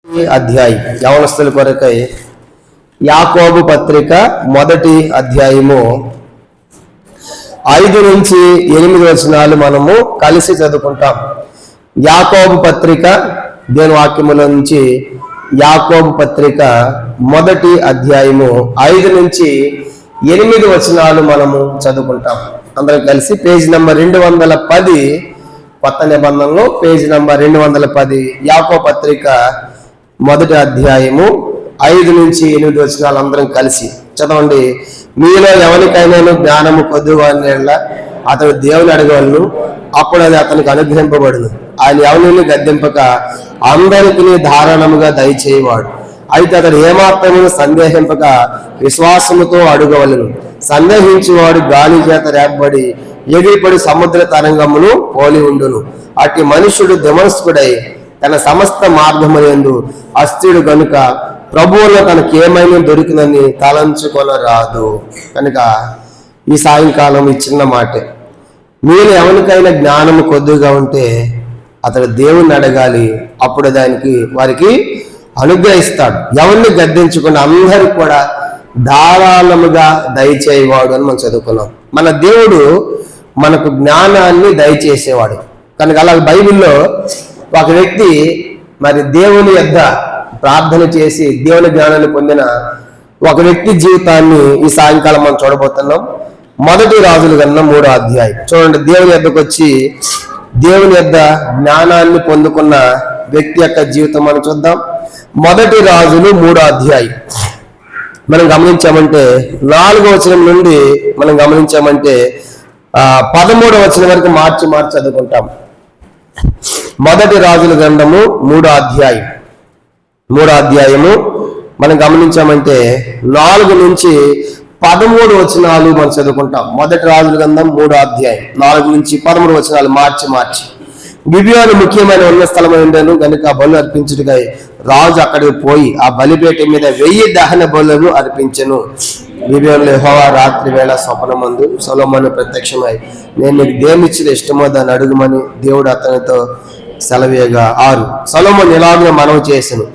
అధ్యాయం యవనస్తుల కొరకై యాకోబు పత్రిక మొదటి అధ్యాయము 5 నుంచి 8 వచనాలు మనము కలిసి చదువుకుంటాం. యాకోబు పత్రిక దేని వాక్యముల నుంచి యాకోబు పత్రిక మొదటి అధ్యాయము 5 నుంచి 8 వచనాలు మనము చదువుకుంటాం. అందరం కలిసి పేజ్ నంబర్ 210 కొత్త నిబంధనలో పేజ్ నంబర్ 210 యాకోబు పత్రిక మొదటి అధ్యాయము 5 నుంచి 8 వచనాలు అందరం కలిసి చదవండి. మీలో ఎవరికైనా జ్ఞానము కొద్దుగా అతడు దేవుని అడగవలను, అప్పుడు అది అతనికి అనుగ్రహింపబడును. ఆయన ఎవరిని గద్దెంపక అందరికీ ధారాళముగా దయచేయవాడు. అయితే అతడు ఏమాత్రము సందేహింపక విశ్వాసముతో అడుగవలను. సందేహించేవాడు గాలి చేత రేపబడి ఎగిరిపడి సముద్ర తరంగమును పోలి ఉండును. అట్టి మనుషుడు దిమనస్కుడై తన సమస్త మార్గములందు అస్థిరుడు గనుక ప్రభువులో తనకేమైనా దొరికినని తలంచుకొనరాదు. కనుక ఈ సాయంకాలం ఈ చిన్న మాటే, మీరు ఎవరికైనా జ్ఞానము కొద్దిగా ఉంటే అతడు దేవుణ్ణి అడగాలి, అప్పుడు వారికి అనుగ్రహిస్తాడు. ఎవరిని గద్దించకుండా అందరికి కూడా ధారాళముగా దయచేయవాడు అని మనం చదువుకున్నాం. మన దేవుడు మనకు జ్ఞానాన్ని దయచేసేవాడు. కనుక అలా బైబిల్లో ఒక వ్యక్తి మరి దేవుని యొద్ద ప్రార్థన చేసి దేవుని జ్ఞానాన్ని పొందిన ఒక వ్యక్తి జీవితాన్ని ఈ సాయంకాలం మనం చూడబోతున్నాం. మొదటి రాజుల గ్రంథం 3వ అధ్యాయం చూడండి. దేవుని యొద్దకు వచ్చి దేవుని యొద్ద జ్ఞానాన్ని పొందుకున్న వ్యక్తి యొక్క జీవితం మనం చూద్దాం. మొదటి రాజులు 3వ అధ్యాయం మనం గమనించామంటే 4వ వచనం నుండి మనం గమనించామంటే 13వ వచనం వరకు మార్చి చదువుకుంటాం. మొదటి రాజుల గ్రంథము 3వ అధ్యాయము మనం గమనించామంటే 4 నుంచి 13 వచనాలు మనం చదువుకుంటాం. మొదటి రాజుల గ్రంథం 3వ అధ్యాయం 4 నుంచి 13 వచనాలు మార్చి గిబియోను ముఖ్యమైన ఉన్న స్థలమై ఉండేను గనుక బలు అర్పించుటకై రాజు అక్కడికి పోయి ఆ బలిపేట మీద 1000 దహన బలులను అర్పించెను. గిబియోనులో యెహోవా రాత్రి వేళ స్వప్నమందు సొలొమోను ప్రత్యక్షమై, నేను నీకు దేనిచ్చిన ఇష్టమో దాన్ని అడుగుమని దేవుడు అతనితో సెలవేయగా 6 సొలొమోను ఇలాగ మనవి చేసెను,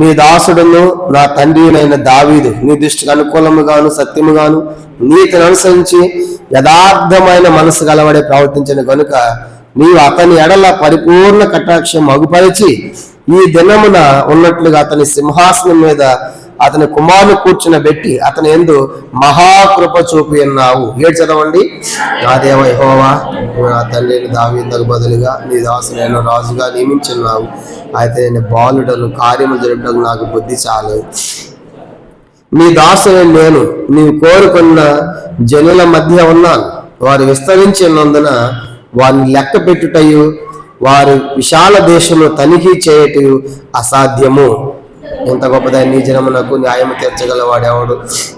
నీ దాసుడును నా తండ్రినైన దావీదు నీ దృష్టికి అనుకూలముగాను సత్యముగాను నీతిని అనుసరించి యథార్థమైన మనసు గలవాడే ప్రవర్తించిన గనుక నీవు అతని ఎడల పరిపూర్ణ కటాక్షం మగుపరిచి ఈ దినమున ఉన్నట్లుగా అతని సింహాసనం మీద అతని కుమారుని కూర్చునబెట్టి అతని యందు మహాకృప చూపి ఉన్నావు. చదవండి. నా దేవ యెహోవా, నా తండ్రిని దావీదుకు బదులుగా నీ దాసునైన రాజుగా నియమించున్నావు. అయితే నేను బాలుడను, కార్యము జరపడం నాకు బుద్ధి చాలు. నీ దాసుని నేను నీవు కోరుకున్న జనుల మధ్య ఉన్నాను. వారు విస్తరించి ఉన్నందున వారిని లెక్క పెట్టుటయు వారి విశాల దేశంలో తనిఖీ చేయటయు అసాధ్యము. ఎంత గొప్పదాన్ని నీ జనమునకు న్యాయము తీర్చగలవాడేవాడు.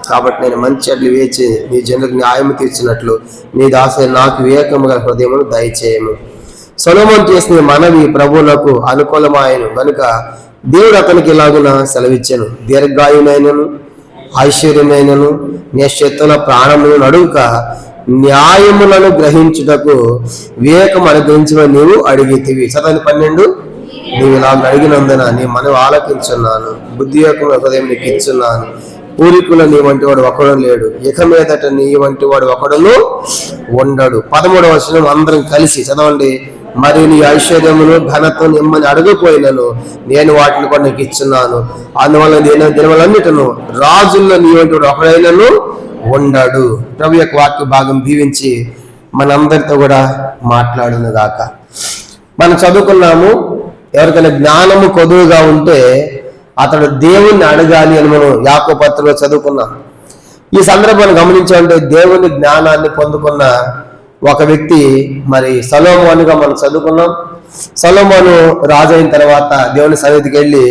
కాబట్టి నేను మంచి చెడ్లు వేచి నీ జనులకు న్యాయము తీర్చినట్లు నీ దాసుని నాకు వివేకము గల హృదయమును దయచేయము. సొలొమోను చేసిన మనవి ప్రభువులకు అనుకూలమాయను గనుక దేవుడు అతనికి ఇలాగున సెలవిచ్చాను, దీర్ఘాయునైనను ఐశ్వర్యమైనను నీ శత్రుల ప్రాణమును నడుక న్యాయములను గ్రహించుటకు వివేకం అనుగ్రహించమని నీవు అడిగితివి. 12 నీవు ఇలా అడిగినందున నీ మనవి ఆలకించున్నాను, బుద్ధి యొక్క హృదయం నీకు ఇచ్చున్నాను. పూర్వీకులు నీ వంటి వాడు ఒకడు లేడు, ఇక మీదట నీ వంటి వాడు ఒకడును ఉండడు. 13వ వచనం అందరం కలిసి చదవండి. మరి నీ ఐశ్వర్యమును ఘనతను ఇమ్మని అడగపోయినను నేను వాటిని కూడా నీకు ఇచ్చున్నాను. అందువల్ల నేను దినములన్నిటను రాజుల్లో నీ వంటి వాడు ఒకడైనను ఉండడు. ప్రభు యొక్క వాక్య భాగం దీవించి మనందరితో కూడా మాట్లాడును గాక. మనం చదువుకున్నాము, ఎవరికైనా జ్ఞానము కొదువుగా ఉంటే అతడు దేవుణ్ణి అడగాలి అని మనం యాకోబు పత్రికలో చదువుకున్నాం. ఈ సందర్భాన్ని గమనించాలంటే దేవుని జ్ఞానాన్ని పొందుకున్న ఒక వ్యక్తి మరి సొలొమోనుగా మనం చదువుకున్నాం. సొలొమోను రాజు అయిన తర్వాత దేవుని సన్నిధికి వెళ్ళి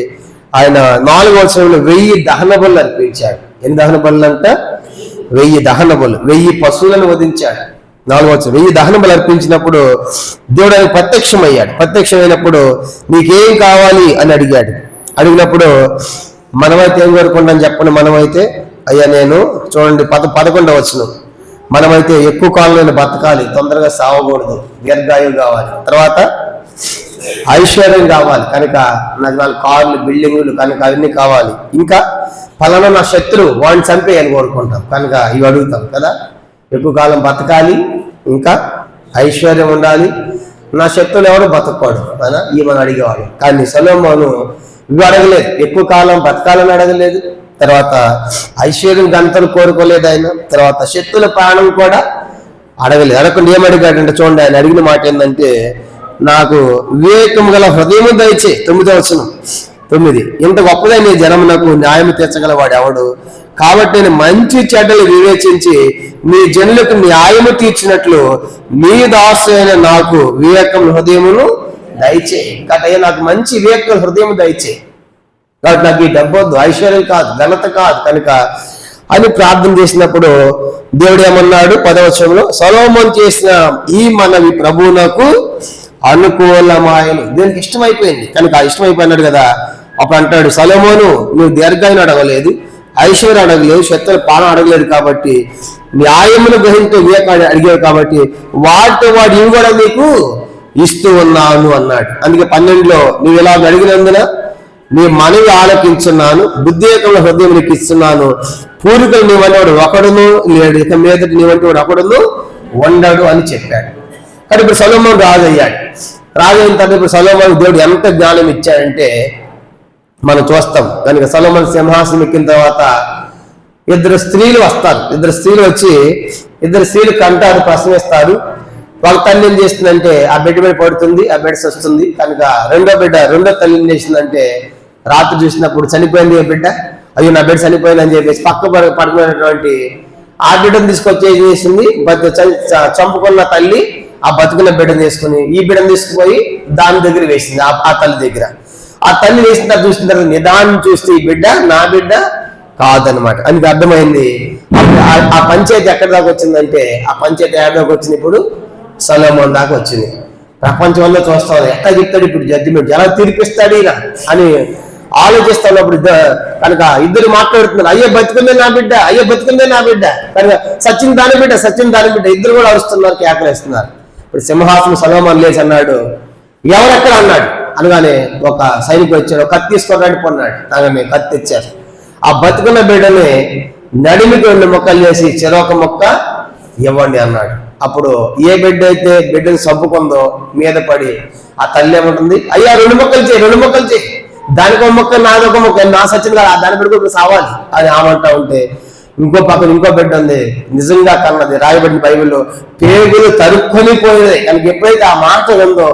ఆయన 4వ వచనంలో 1000 దహన బలులు అర్పించాడు. ఎన్ని దహన బలులు అంట? 1000 దహన బలులు, 1000 పశువులను వధించాడు. 4వ వచనం 1000 దహన బలులు అర్పించినప్పుడు దేవుడు ఆయన ప్రత్యక్షమైనప్పుడు నీకేం కావాలి అని అడిగినప్పుడు మనమైతే ఏం కోరుకుంటాం చెప్పండి? మనమైతే అయ్యా నేను చూడండి 11వ వచనం, మనమైతే ఎక్కువ కాలం నేను బతకాలి, తొందరగా సావకూడదు, దీర్ఘాయువు కావాలి. తర్వాత ఐశ్వర్యం కావాలి కనుక నాకు 4 కార్లు, బిల్డింగులు కనుక అవన్నీ కావాలి. ఇంకా ఫలానా నా శత్రువు వాడిని చంపేయాలని కోరుకుంటాం కనుక ఇవి అడుగుతాం కదా. ఎక్కువ కాలం బతకాలి, ఇంకా ఐశ్వర్యం ఉండాలి, నా శత్రువులు ఎవరు బతకూడదు కదా, ఇవి మనం అడిగేవాడు. కానీ సొలొమోను ఇవి అడగలేదు. ఎక్కువ కాలం బతకాలని అడగలేదు, తర్వాత ఐశ్వర్యం గంటలు కోరుకోలేదు ఆయన, తర్వాత శత్రువుల ప్రాణం కూడా అడగలేదు. అడగకుండా ఏమడిగాడంటే చూడండి, ఆయన అడిగిన మాట ఏంటంటే, నాకు వివేకం గల హృదయము దయచే. 9వ వచనం 9, ఇంత గొప్పగా నీ జనమునకు న్యాయం తీర్చగలవాడు ఎవడు? కాబట్టి నేను మంచి చెడ్డలు వివేచించి నీ జనులకు న్యాయము తీర్చినట్లు నీ దాసుడైన నాకు వివేకం హృదయమును దయచే. కాబట్టి నాకు మంచి వివేకం హృదయం దయచే. కాబట్టి నాకు ఈ డబ్బొద్దు, ఐశ్వర్యం కాదు, ఘనత కాదు కనుక అని ప్రార్థన చేసినప్పుడు దేవుడు ఏమన్నాడు 10వ వచనంలో, సొలొమోను చేసిన ఈ మనవి ప్రభువునకు అనుకూలమాయను. దేనికి ఇష్టమైపోయింది కనుక ఇష్టమైపోయినాడు కదా. అప్పుడు అంటాడు, సొలొమోను నువ్వు దీర్ఘాయుని అడగలేదు, ఐశ్వర్యం అడగలేదు, శత్రువుల పాలన అడగలేదు, కాబట్టి న్యాయమును గ్రహించే వివేకాన్ని అడిగావు, కాబట్టి వాటితో వాడు ఇవి కూడా నీకు ఇస్తూ ఉన్నాను అన్నాడు. అందుకే 12లో నువ్వు ఇలా అడిగినందున నీ మనవి ఆలకించున్నాను, బుద్ధియుక్తమైన హృదయం నీకు ఇస్తున్నాను, పూర్వీకులు నీవనేవాడు ఒకడును లేడు, ఇక మీదటి నీవంటి వాడు ఒకడును ఉండడు అని చెప్పాడు. కానీ ఇప్పుడు సొలొమోను రాజు అయ్యాడు. రాజు అయిన తర్వాత ఇప్పుడు సొలొమోను దేవుడు ఎంత జ్ఞానం ఇచ్చాడంటే మనం చూస్తాం. కనుక సొలొమోను సింహాసనం ఎక్కిన తర్వాత 2 స్త్రీలు వస్తారు. 2 స్త్రీలు వచ్చి 2 స్త్రీలు కంటారు, ప్రశ్నిస్తారు. వాళ్ళ తల్లి ఏం చేస్తుందంటే ఆ బిడ్డ మీద పడుతుంది, ఆ బిడ్డ వస్తుంది. కనుక రెండో తల్లి ఏం చేసిందంటే రాత్రి చూసినప్పుడు చనిపోయింది ఆ బిడ్డ, అయ్యో నా బిడ్డ చనిపోయింది అని చెప్పేసి పక్క పడుకున్నటువంటి ఆ బిడ్డను తీసుకొచ్చి ఏం చేసింది, చంపుకున్న తల్లి ఆ బతుకున్న బిడ్డను తీసుకుని ఈ బిడ్డను తీసుకుపోయి దాని దగ్గర వేసింది, ఆ తల్లి దగ్గర. ఆ తల్లి వేసిన తర్వాత చూసిన తర్వాత నిదానం చూస్తే ఈ బిడ్డ నా బిడ్డ కాదనమాట. అందుకు అర్థమైంది. ఆ పంచాయతీ ఎక్కడి దాకా వచ్చిందంటే ఆ పంచాయతీ ఏడాదికి వచ్చింది, ఇప్పుడు సొలొమోను దాకా వచ్చింది. ప్రపంచంలో చూస్తాం ఎట్లా చెప్తాడు ఇప్పుడు జడ్జిమెంట్, ఎలా తీర్పిస్తాడు ఇలా అని ఆలోచిస్తున్నప్పుడు కనుక ఇద్దరు మాట్లాడుతున్నారు, అయ్యో బతుకుందే నా బిడ్డ, అయ్యో బతుకుందే నా బిడ్డ, కనుక సచిన్ దాని బిడ్డ, సచిన్ దాని బిడ్డ, ఇద్దరు కూడా అరుస్తున్నారు, కేకలేస్తున్నారు. ఇప్పుడు సింహాసనం సొలొమోను లేచి అన్నాడు, ఎవరెక్కడ అన్నాడు. అనగానే ఒక సైనికుడు వచ్చాడు, కత్తి తీసుకోవడానికి పొన్నాడు. అనగానే కత్తి తెచ్చారు. ఆ బతుకున్న బిడ్డని నడిమికి 2 ముక్కలు చేసి చెరొక ముక్క ఇవ్వండి అన్నాడు. అప్పుడు ఏ బిడ్డ అయితే బిడ్డను చంపుకుందో మీద పడి ఆ తల్లి ఏమంటుంది, అయ్యా 2 ముక్కలు చేయి, 2 ముక్కలు చేయి, దానికి 1 ముక్క నాదొక ముక్క, నా సచిన్ కాదు దాని బిడ్డ ఇప్పుడు సావాలి అని ఆమంటా ఉంటే ఇంకో పక్కన ఇంకో బిడ్డ ఉంది, నిజంగా కన్నది, రాయబడిన బైబిల్లో పేగులు తరుక్కొని పోయినాయి. కనుక ఎప్పుడైతే ఆ మాట ఉందో,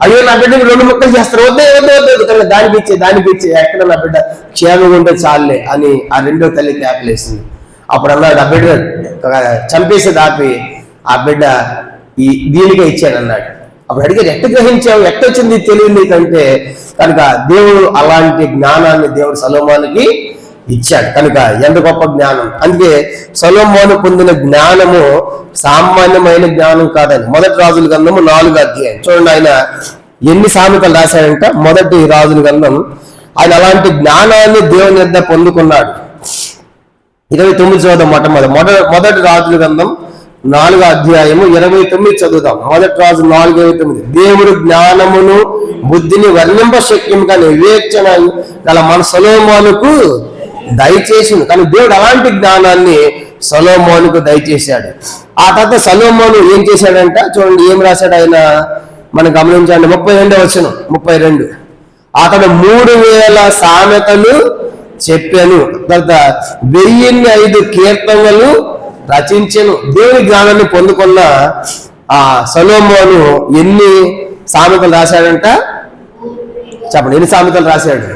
అయ్యో నా బిడ్డకి 2 ముక్కలు చేస్తారు, వద్దే వద్దే వద్దు కనుక దానికి ఇచ్చి ఎక్కడ నా బిడ్డ క్షేమంగా ఉంటే చాలే అని ఆ రెండో తల్లి కేకలేసింది. అప్పుడు అన్నాడు, ఆ బిడ్డ చంపేసి దాపి ఆ బిడ్డ దీనికే ఇచ్చాను అన్నాడు. అప్పుడు అడిగారు, ఎట్ట గ్రహించావు, ఎట్టొచ్చింది తెలియదు నీకంటే. కనుక దేవుడు అలాంటి జ్ఞానాన్ని దేవుడు సొలొమోనుకి ఇచ్చాడు. కనుక ఎంత గొప్ప జ్ఞానం. అందుకే సొలొమోను పొందిన జ్ఞానము సామాన్యమైన జ్ఞానం కాదని 1 రాజుల గ్రంథము 4వ అధ్యాయం చూడండి. ఆయన ఎన్ని సామెతలు రాశాడంట. 1 రాజుల గ్రంథం, ఆయన అలాంటి జ్ఞానాన్ని దేవుని యొద్ద పొందుకున్నాడు. 29 చదువుదాం. మొదటి రాజుల గ్రంథం 4వ అధ్యాయము 29 చదువుదాం. 1 రాజు 4:29, దేవుడు జ్ఞానమును బుద్ధిని వర్ణింప శక్యం కానీ వివేచన గల మన సొలొమోనుకు దయచేసింది. కానీ దేవుడు అలాంటి జ్ఞానాన్ని సొలొమోనుకు దయచేశాడు. ఆ తర్వాత సొలొమోను ఏం చేశాడంట చూడండి, ఏం రాశాడు ఆయన మనం గమనించండి. 32వ వచనం 32, అతడు 3000 సామెతలు చెప్పాను, తర్వాత 1005 కీర్తనలు రచించెను. దేవుని జ్ఞానాన్ని పొందుకున్న ఆ సొలొమోను ఎన్ని సామెతలు రాశాడంట చెప్పండి. ఎన్ని సామెతలు రాశాడు?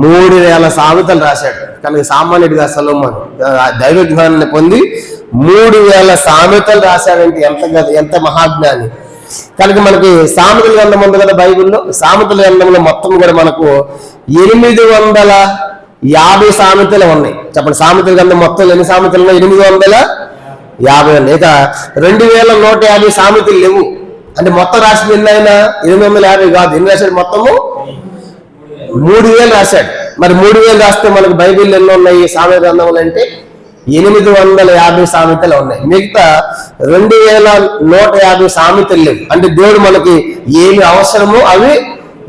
3000 సామెతలు రాశాడు. కనుక సామాన్యుడిగా సొలొమోను దైవ జ్ఞానాన్ని పొంది 3000 సామెతలు రాశాడంటే ఎంత మహాజ్ఞాని. కనుక మనకి సామెతల గ్రంథం ఉంది కదా బైబిల్లో. సామెతల గ్రంథంలో మొత్తం కూడా మనకు 850 సామెతలు ఉన్నాయి. చెప్పండి, సామెతల గ్రంథం మొత్తం ఎన్ని సామెతలు ఉన్నాయి? 850 ఉన్నాయి. ఇక 2150 సామెతలు లేవు. అంటే మొత్తం రాసింది ఎన్ని అయినా 850 కాదు. ఎన్ని రాశాడు? మొత్తము 3000 రాశాడు. మరి 3000 రాస్తే మనకు బైబిల్ ఎన్ని ఉన్నాయి సామెతల గ్రంథములు అంటే 850 సామెతలు ఉన్నాయి. మిగతా 2150 సామెతలు లేవు. అంటే దేవుడు మనకి ఏమి అవసరమో అవి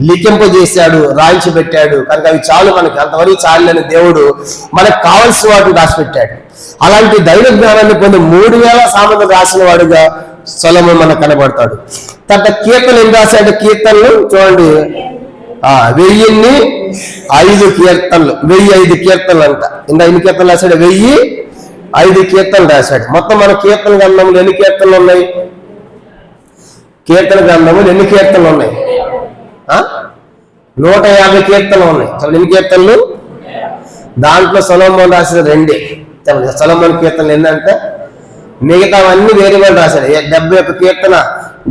లిఖింపజేశాడు, రాయించి పెట్టాడు. కనుక అవి చాలు, మనకి అంతవరకు చాలని దేవుడు మనకు కావలసిన వాటిని రాసిపెట్టాడు. అలాంటి దైవ జ్ఞానాన్ని పొంది 3000 సామెతలు రాసిన వాడుగా సొలొమోను మనకు కనబడతాడు. తర్వాత కీర్తనలు ఏం రాశాడు? కీర్తనలు చూడండి, 1005 కీర్తనలు, 1005 కీర్తనలు అంట. ఇంకా ఎన్ని కీర్తనలు రాశాడు? 1005 కీర్తనలు రాశాడు. మొత్తం మన కీర్తన గ్రంథంలో ఎన్ని కీర్తనలు ఉన్నాయి? కీర్తన గ్రంథంలో ఎన్ని కీర్తనలు ఉన్నాయి? 150 కీర్తనలు ఉన్నాయి. ఎన్ని కీర్తనలు? దాంట్లో సొలొమోను రాసిన 2. సొలొమోను కీర్తనలు ఏంటంటే మిగతావన్నీ వేరే వాళ్ళు రాశాడు. 71 కీర్తన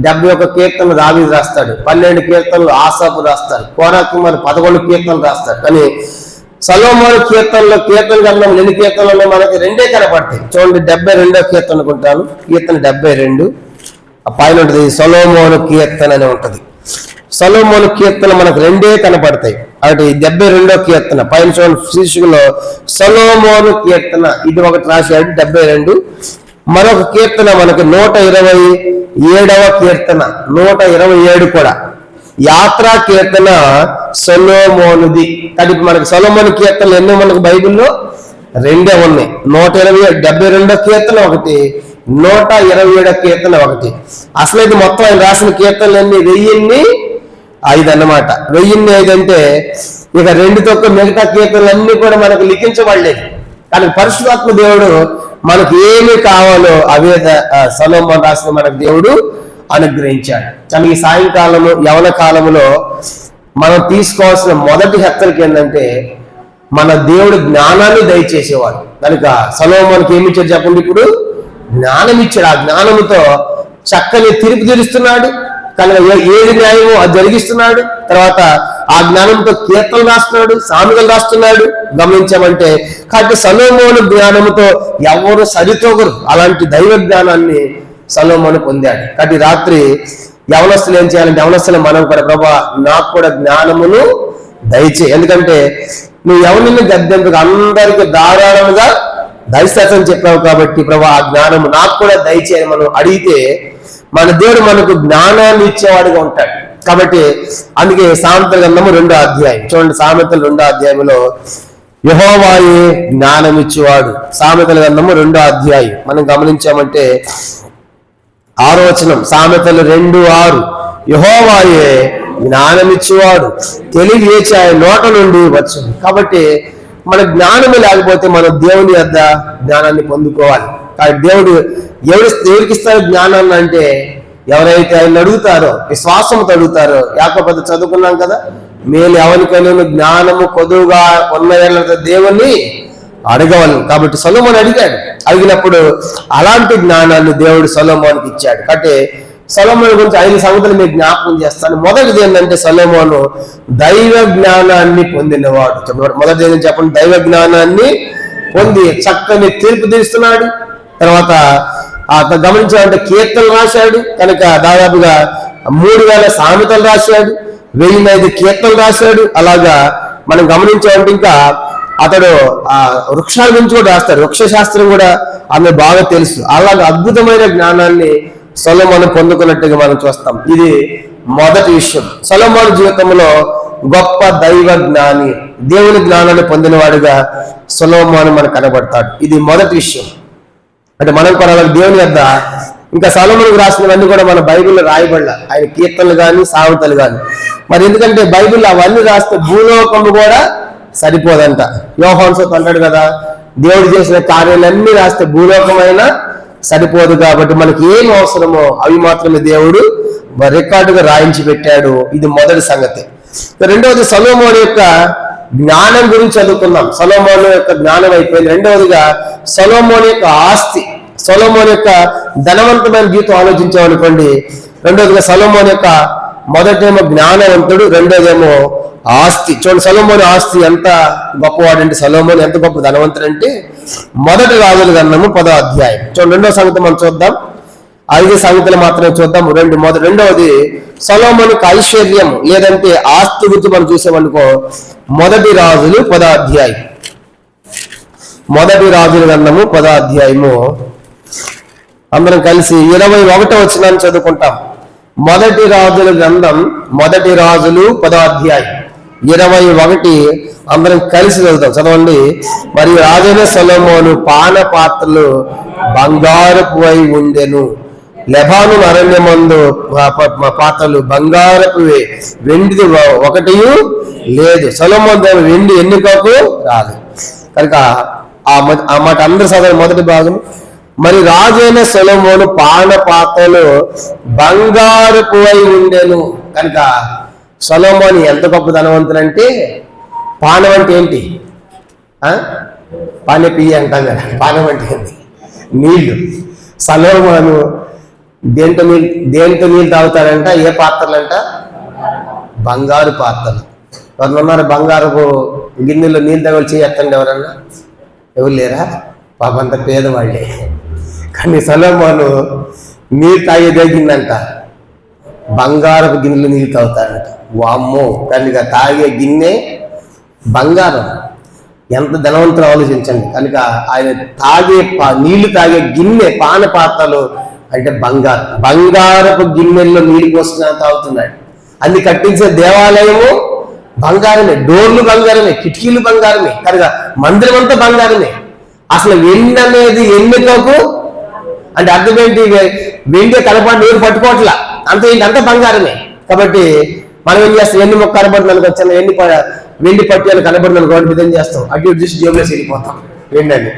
71 కీర్తనలు దావీదు రాస్తాడు, 12 కీర్తనలు ఆసాపు రాస్తాడు, కోరాకు మరి 11 కీర్తనలు రాస్తాడు. కానీ సొలొమోను కీర్తనలో కీర్తన గ్రంథంలో ఎన్ని కీర్తనలు ఉన్నాయి? మనకి 2 కనపడతాయి. చూడండి, 72వ కీర్తన అనుకుంటాను. కీర్తన 72 పైన ఉంటుంది, సొలొమోను కీర్తన అని ఉంటుంది. సొలొమోను కీర్తన మనకు 2 కనపడతాయి. అటు 72వ కీర్తన పైన చూడండి, శీర్షికలో సొలొమోను కీర్తన ఇది ఒకటి రాశాడు 72. మరొక కీర్తన మనకు 127వ కీర్తన 127 కూడా యాత్రా కీర్తన సొలొమోనుది. అది మనకు సొలొమోను కీర్తనలు ఎన్నో మనకు బైబిల్లో 2 ఉన్నాయి. 172వ కీర్తన ఒకటి, 127వ కీర్తన ఒకటి. అసలు ఇది మొత్తం ఆయన రాసిన కీర్తనలు అన్ని 1005 అన్నమాట. 1005 అంటే ఇక 2 తొక్క మిగతా కీర్తనలన్నీ కూడా మనకు లిఖించబడలేదు. కానీ పరిశుద్ధాత్మ దేవుడు మనకు ఏమి కావాలో అవే సొలొమోను రాసిన మనకు దేవుడు అనుగ్రహించాడు. కానీ ఈ సాయంకాలము యవన కాలములో మనం తీసుకోవాల్సిన మొదటి హెచ్చరిక ఏంటంటే మన దేవుడు జ్ఞానాన్ని దయచేసేవాడు. కనుక సొలొమోనుకి ఏమి ఇచ్చాడు చెప్పండి? ఇప్పుడు జ్ఞానం ఇచ్చాడు. ఆ జ్ఞానముతో చక్కని తీర్పు తీరుస్తున్నాడు. కనుక ఏది న్యాయమో అది జరిగిస్తున్నాడు. తర్వాత ఆ జ్ఞానంతో కీర్తనలు రాస్తున్నాడు, సామెతలు రాస్తున్నాడు. గమనించామంటే కాబట్టి సొలొమోను జ్ఞానంతో ఎవరు సరితూగరు. అలాంటి దైవ జ్ఞానాన్ని సొలొమోను పొందాడు. కాబట్టి రాత్రి యవనస్తులు ఏం చేయాలంటే, యవనస్తులు మనం కూడా ప్రభా నాకు కూడా జ్ఞానమును దయచే. ఎందుకంటే నువ్వు ఎవరిని గద్దెందుకు అందరికి ధారాళముగా దయచేస్తని చెప్పావు కాబట్టి ప్రభా ఆ జ్ఞానము నాకు కూడా దయచేయని మనం అడిగితే మన దేవుడు మనకు జ్ఞానాన్ని ఇచ్చేవాడుగా ఉంటాడు. కాబట్టి అందుకే సామెతల గ్రంథము 2వ అధ్యాయం చూడండి. సామెతలు 2వ అధ్యాయంలో యెహోవాయే జ్ఞానం ఇచ్చేవాడు. సామెతల గ్రంథము 2వ అధ్యాయం మనం గమనించామంటే 6వ వచనం, సామెతలు 2:6 యెహోవాయే జ్ఞానం ఇచ్చేవాడు, తెలివి ఏచి ఆయన నోట నుండి వచ్చును. కాబట్టి మన జ్ఞానము లేకపోతే మనం దేవుని యొద్ద జ్ఞానాన్ని పొందుకోవాలి. కాబట్టి దేవుడు ఎవరికి ఇస్తారు జ్ఞానాన్ని అంటే ఎవరైతే ఆయన అడుగుతారో, విశ్వాసంతో అడుగుతారో. యాకోబు చదువుకున్నాం కదా, మేలు ఎవరికైనా జ్ఞానము కొదువుగా ఉన్న దేవుణ్ణి అడగవలను. కాబట్టి సొలొమోను అడిగాడు. అడిగినప్పుడు అలాంటి జ్ఞానాన్ని దేవుడు సొలొమోనుకి ఇచ్చాడు. కాబట్టి సొలొమోను గురించి 5 సంగతులు మీకు జ్ఞాపకం చేస్తాను. మొదటిది ఏంటంటే సొలొమోను దైవ జ్ఞానాన్ని పొందినవాడు. మొదటిది ఏంటంటే చెప్పండి, దైవ జ్ఞానాన్ని పొంది చక్కని తీర్పు తీస్తున్నాడు. తర్వాత గమనించాలంటే కీర్తనలు రాశాడు. కనుక దాదాపుగా 3000 సామెతలు రాశాడు, 1005 కీర్తనలు రాశాడు. అలాగా మనం గమనించాలంటే ఇంకా అతడు వృక్షాల గురించి కూడా రాస్తాడు. వృక్ష శాస్త్రం కూడా ఆమె బాగా తెలుసు. అలాగే అద్భుతమైన జ్ఞానాన్ని సొలొమోను పొందుకున్నట్టుగా మనం చూస్తాం. ఇది మొదటి విషయం. సొలొమోను జీవితంలో గొప్ప దైవ జ్ఞాని, దేవుని జ్ఞానాన్ని పొందినవాడుగా సొలొమోను మనకు కనబడతాడు. ఇది మొదటి విషయం. అంటే మనం కూడా దేవుని యొద్ద ఇంకా సొలొమోనుకు రాసినవన్నీ కూడా మన బైబిల్లో రాయబడలా, ఆయన కీర్తనలు కానీ సామెతలు కానీ. మరి ఎందుకంటే బైబిల్లో అవన్నీ రాస్తే భూలోకము కూడా సరిపోదంట. యోహాను అంటాడు కదా, దేవుడు చేసిన కార్యాలన్నీ రాస్తే భూలోకమైనా సరిపోదు. కాబట్టి మనకి ఏం అవసరమో అవి మాత్రమే దేవుడు రికార్డుగా రాయించి పెట్టాడు. ఇది మొదటి సంగతి. రెండవది సొలొమోను యొక్క జ్ఞానం గురించి చదువుకున్నాం. సొలొమోను యొక్క జ్ఞానం అయిపోయింది. రెండవదిగా సొలొమోను యొక్క ఆస్తి, సొలొమోను యొక్క ధనవంతమైన జీవితం ఆలోచించామనుకోండి. రెండవదిగా సొలొమోను యొక్క మొదటేమో జ్ఞానవంతుడు, రెండోదేమో ఆస్తి. చూడండి సొలొమోను ఆస్తి ఎంత గొప్పవాడంటే, సొలొమోను ఎంత గొప్ప ధనవంతుడు అంటే మొదటి రాజుల గ్రంథము 10వ అధ్యాయం చూడండి. 2వ సంగతి మనం చూద్దాం. 5 సంగతులు మాత్రమే చూద్దాం. రెండవది సొలొమోనుకు ఐశ్వర్యం లేదంటే ఆస్తి గురించి మనం చూసామనుకో, మొదటి రాజులు 10వ అధ్యాయం మొదటి రాజుల గ్రంథము 10వ అధ్యాయము అందరం కలిసి 21వ వచనాన్ని చదువుకుంటాం. మొదటి రాజుల గ్రంథం, మొదటి రాజులు 10వ అధ్యాయం 21 అందరం కలిసి చదువుతాం. చదవండి. మరియు రాజైన సొలొమోను పాన పాత్రలు బంగారపు అయి ఉండెను. లెబాను అరణ్యమందు పాత్రలు బంగారపువే, వెండిది ఒకటి లేదు. సొలొమోను వెండి ఎన్నికకు రాదు. కనుక ఆ మాట అందరూ చదవండి. మొదటి భాగం. మరి రాజైన సొలొమోను పాన పాత్రలు బంగారపు అయి ఉండెను. కనుక సొలొమోను ఎంత గొప్ప ధనవంతులంటే, పానం అంటే ఏంటి? పానె పియ్యి అంటాం కదా. పానం అంటే ఏంటి? నీళ్లు. సొలొమోను దేంతో నీళ్ళు తాగుతాడంట? ఏ పాత్రలంట? బంగారు పాత్రలు. ఎవరున్నారు బంగారపు గిన్నెలో నీళ్ళు తాగలు చేయొద్దండి ఎవరన్నా? ఎవరు లేరా? పాపంత పేదవాళ్ళే. కానీ సొలొమోను నీళ్ళు తాగే తగ్గిందంట, బంగారపు గిన్నెలో నీళ్ళు తాగుతాడంట. వామ్మో! కనుక తాగే గిన్నె బంగారం. ఎంత ధనవంతులు ఆలోచించండి. కనుక ఆయన నీళ్లు తాగే గిన్నె, పాన పాత్రలు అంటే బంగారపు గిన్నెల్లో నీళ్ళు పోసుకుని తాగుతున్నాడు. అన్ని కట్టించే దేవాలయము బంగారమే, డోర్లు బంగారమే, కిటికీలు బంగారమే. కనుక మందిరం అంతా బంగారమే. అసలు వెండి అనేది ఎన్నికకు అంటే అర్థం ఏంటి? వెండి కనపడి నీరు పట్టుకోవట్లా, అంత బంగారమే. కాబట్టి మనం ఏం చేస్తాం? ఎన్ని మొక్క కనబడుతుంది వచ్చాను, వెండి పట్టియాలు కనబడుతుంది గోడ విధం చేస్తాం, అటు ఇటు చూసి జేబులో వెళ్ళిపోతాం వెండి అని.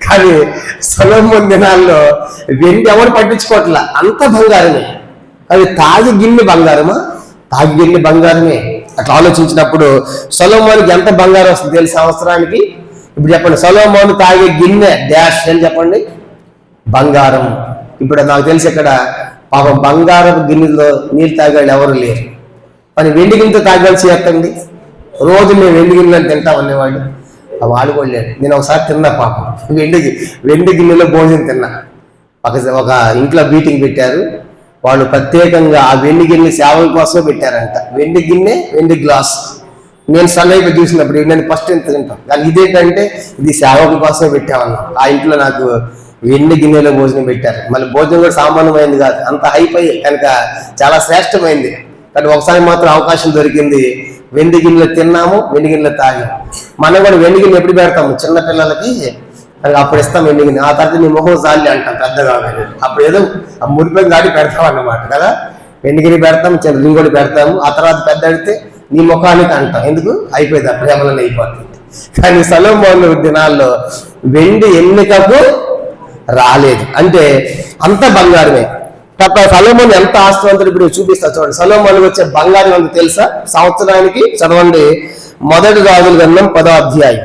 కానీ సొలొమోను దినాల్లో వెండి ఎవరు పట్టించుకోవట్లా, అంత బంగారమే. అది తాగి గిన్నె బంగారమా? తాగి గిన్నె బంగారమే. అట్లా ఆలోచించినప్పుడు సొలొమోనుకి ఎంత బంగారం వస్తుంది తెలిసి సంవత్సరానికి? ఇప్పుడు చెప్పండి, సొలొమోను తాగే గిన్నె డాష్ అని చెప్పండి, బంగారం. ఇప్పుడు నాకు తెలిసి ఇక్కడ పాపం బంగారపు గిన్నెలో నీళ్ళు తాగాడు ఎవరు లేరు. మరి వెండి గిన్నెతో తాగాల్సి చేస్తండి. రోజు మేము వెండి గిన్నెలు తింటాం అనేవాడు. వాడు కూడా లేడు. నేను ఒకసారి తిన్నా పాపం, వెండి గిన్నెలో భోజనం తిన్నా. ఒక ఇంట్లో మీటింగ్ పెట్టారు వాళ్ళు, ప్రత్యేకంగా ఆ వెండి గిన్నె సేవల కోసం పెట్టారంట. వెండి గిన్నె, వెండి గ్లాస్. నేను సన్నైపు చూసినప్పుడు నేను ఫస్ట్ ఎంత తింటాం, కానీ ఇదేంటంటే ఇది సేవకుల కోసమే పెట్టామన్నా. ఆ ఇంట్లో నాకు వెండి గిన్నెలో భోజనం పెట్టారు. మళ్ళీ భోజనం కూడా సామాన్యమైంది కాదు, అంత హైపోయి కనుక చాలా శ్రేష్టమైంది. కానీ ఒకసారి మాత్రం అవకాశం దొరికింది, వెండి గిన్నెలో తిన్నాము, వెండి గిన్నెలో తాగాము. మనం కూడా వెండి గిన్నె ఎప్పుడు పెడతాము? చిన్నపిల్లలకి అప్పుడు ఇస్తాం వెండి గిన్నె. ఆ తర్వాత నీ మొహం జాలి అంటాం పెద్దగా. అప్పుడు ఏదో మురిపోయి గాడి పెడతాం అన్నమాట కదా. వెండి గిన్నె పెడతాం, చిన్న రింగోడి పెడతాము. ఆ తర్వాత పెద్ద అడిగితే నీ ముఖానికి అంటాం. ఎందుకు? అయిపోయింది, ప్రేమలను అయిపోతుంది. కానీ సొలొమోను దినాల్లో వెండి ఎన్నికకు రాలేదు, అంటే అంత బంగారమే. తప్ప సొలొమోను ఎంత ఆస్తివంతుడు ఇప్పుడు చూపిస్తా చూడండి. సొలొమోనుకి వచ్చే బంగారం అంత తెలుసా? సంవత్సరానికి చదవండి. మొదటి రాజుల గ్రంథం 10వ అధ్యాయం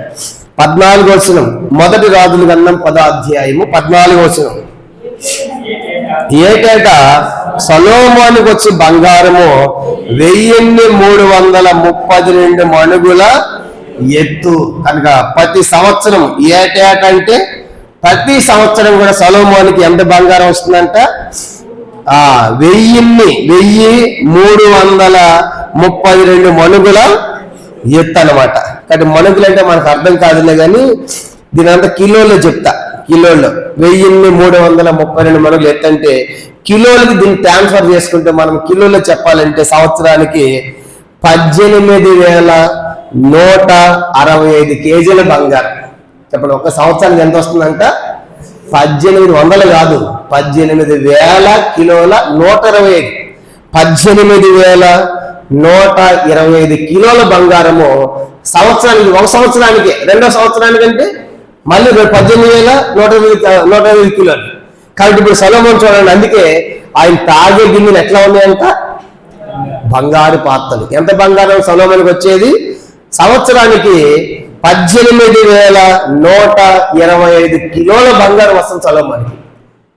14వ వచనం. మొదటి రాజుల గ్రంథం 10వ అధ్యాయము 14వ వచనం. ఏటేటా సొలొమోనుకి వచ్చే బంగారము 1332 మణుగుల ఎత్తు. కనుక ప్రతి సంవత్సరం ఏటేటంటే ప్రతి సంవత్సరం కూడా సొలొమోనుకి ఎంత బంగారం వస్తుందంట? 1332 మణుగుల ఎత్తు అనమాట. కానీ మణుగులు అంటే మనకు అర్థం కాదులే, కానీ దీని అంతా కిలోలో చెప్తా. కిలోలో 1332 మణుగులు ఎత్తు అంటే కిలోలకి దీన్ని ట్రాన్స్ఫర్ చేసుకుంటే మనం కిలోలో చెప్పాలంటే సంవత్సరానికి 18,165 కేజీల బంగారం. చెప్పండి, ఒక సంవత్సరానికి ఎంత వస్తుందంట? 1800 కాదు, 18,000 కిలోల 125. 18,125 కిలోల బంగారము సంవత్సరానికి. ఒక సంవత్సరానికి, రెండో సంవత్సరానికి అంటే మళ్ళీ 18,125 కిలోలు. కాబట్టి ఇప్పుడు సొలొమోను చూడండి, అందుకే ఆయన తాగే గిన్నెలు ఎట్లా ఉన్నాయంట? బంగారు పాత్రలు. ఎంత బంగారం సొలొమోనుకి వచ్చేది? సంవత్సరానికి 18,125 కిలోల బంగారం వస్తుంది సొలొమోనుకి.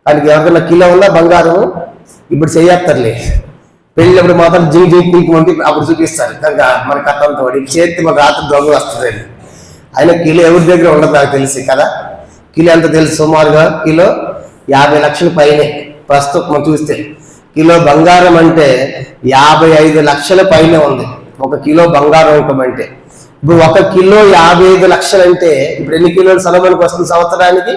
కానీ ఎవరికైనా కిలో ఉందా బంగారం? ఇప్పుడు చేయత్తర్లే, పెళ్ళినప్పుడు మాత్రం జింక్ వంటి అప్పుడు చూపిస్తారు. కనుక మన కథంతో చేతి మన రాత్రి దొంగ వస్తుంది. ఆయన కిలో ఎవరి దగ్గర ఉండదు నాకు తెలిసి కదా. కిలో ఎంత తెలుసు? సుమారుగా కిలో 50 లక్షల పైనే ప్రస్తుతం మనం చూస్తే. కిలో బంగారం అంటే 55 లక్షల పైనే ఉంది ఒక కిలో బంగారం ఇవ్వమంటే. ఇప్పుడు 1 కిలో 55 లక్షలు అంటే ఇప్పుడు ఎన్ని కిలోలు సొలొమోనుకి వస్తుంది సంవత్సరానికి?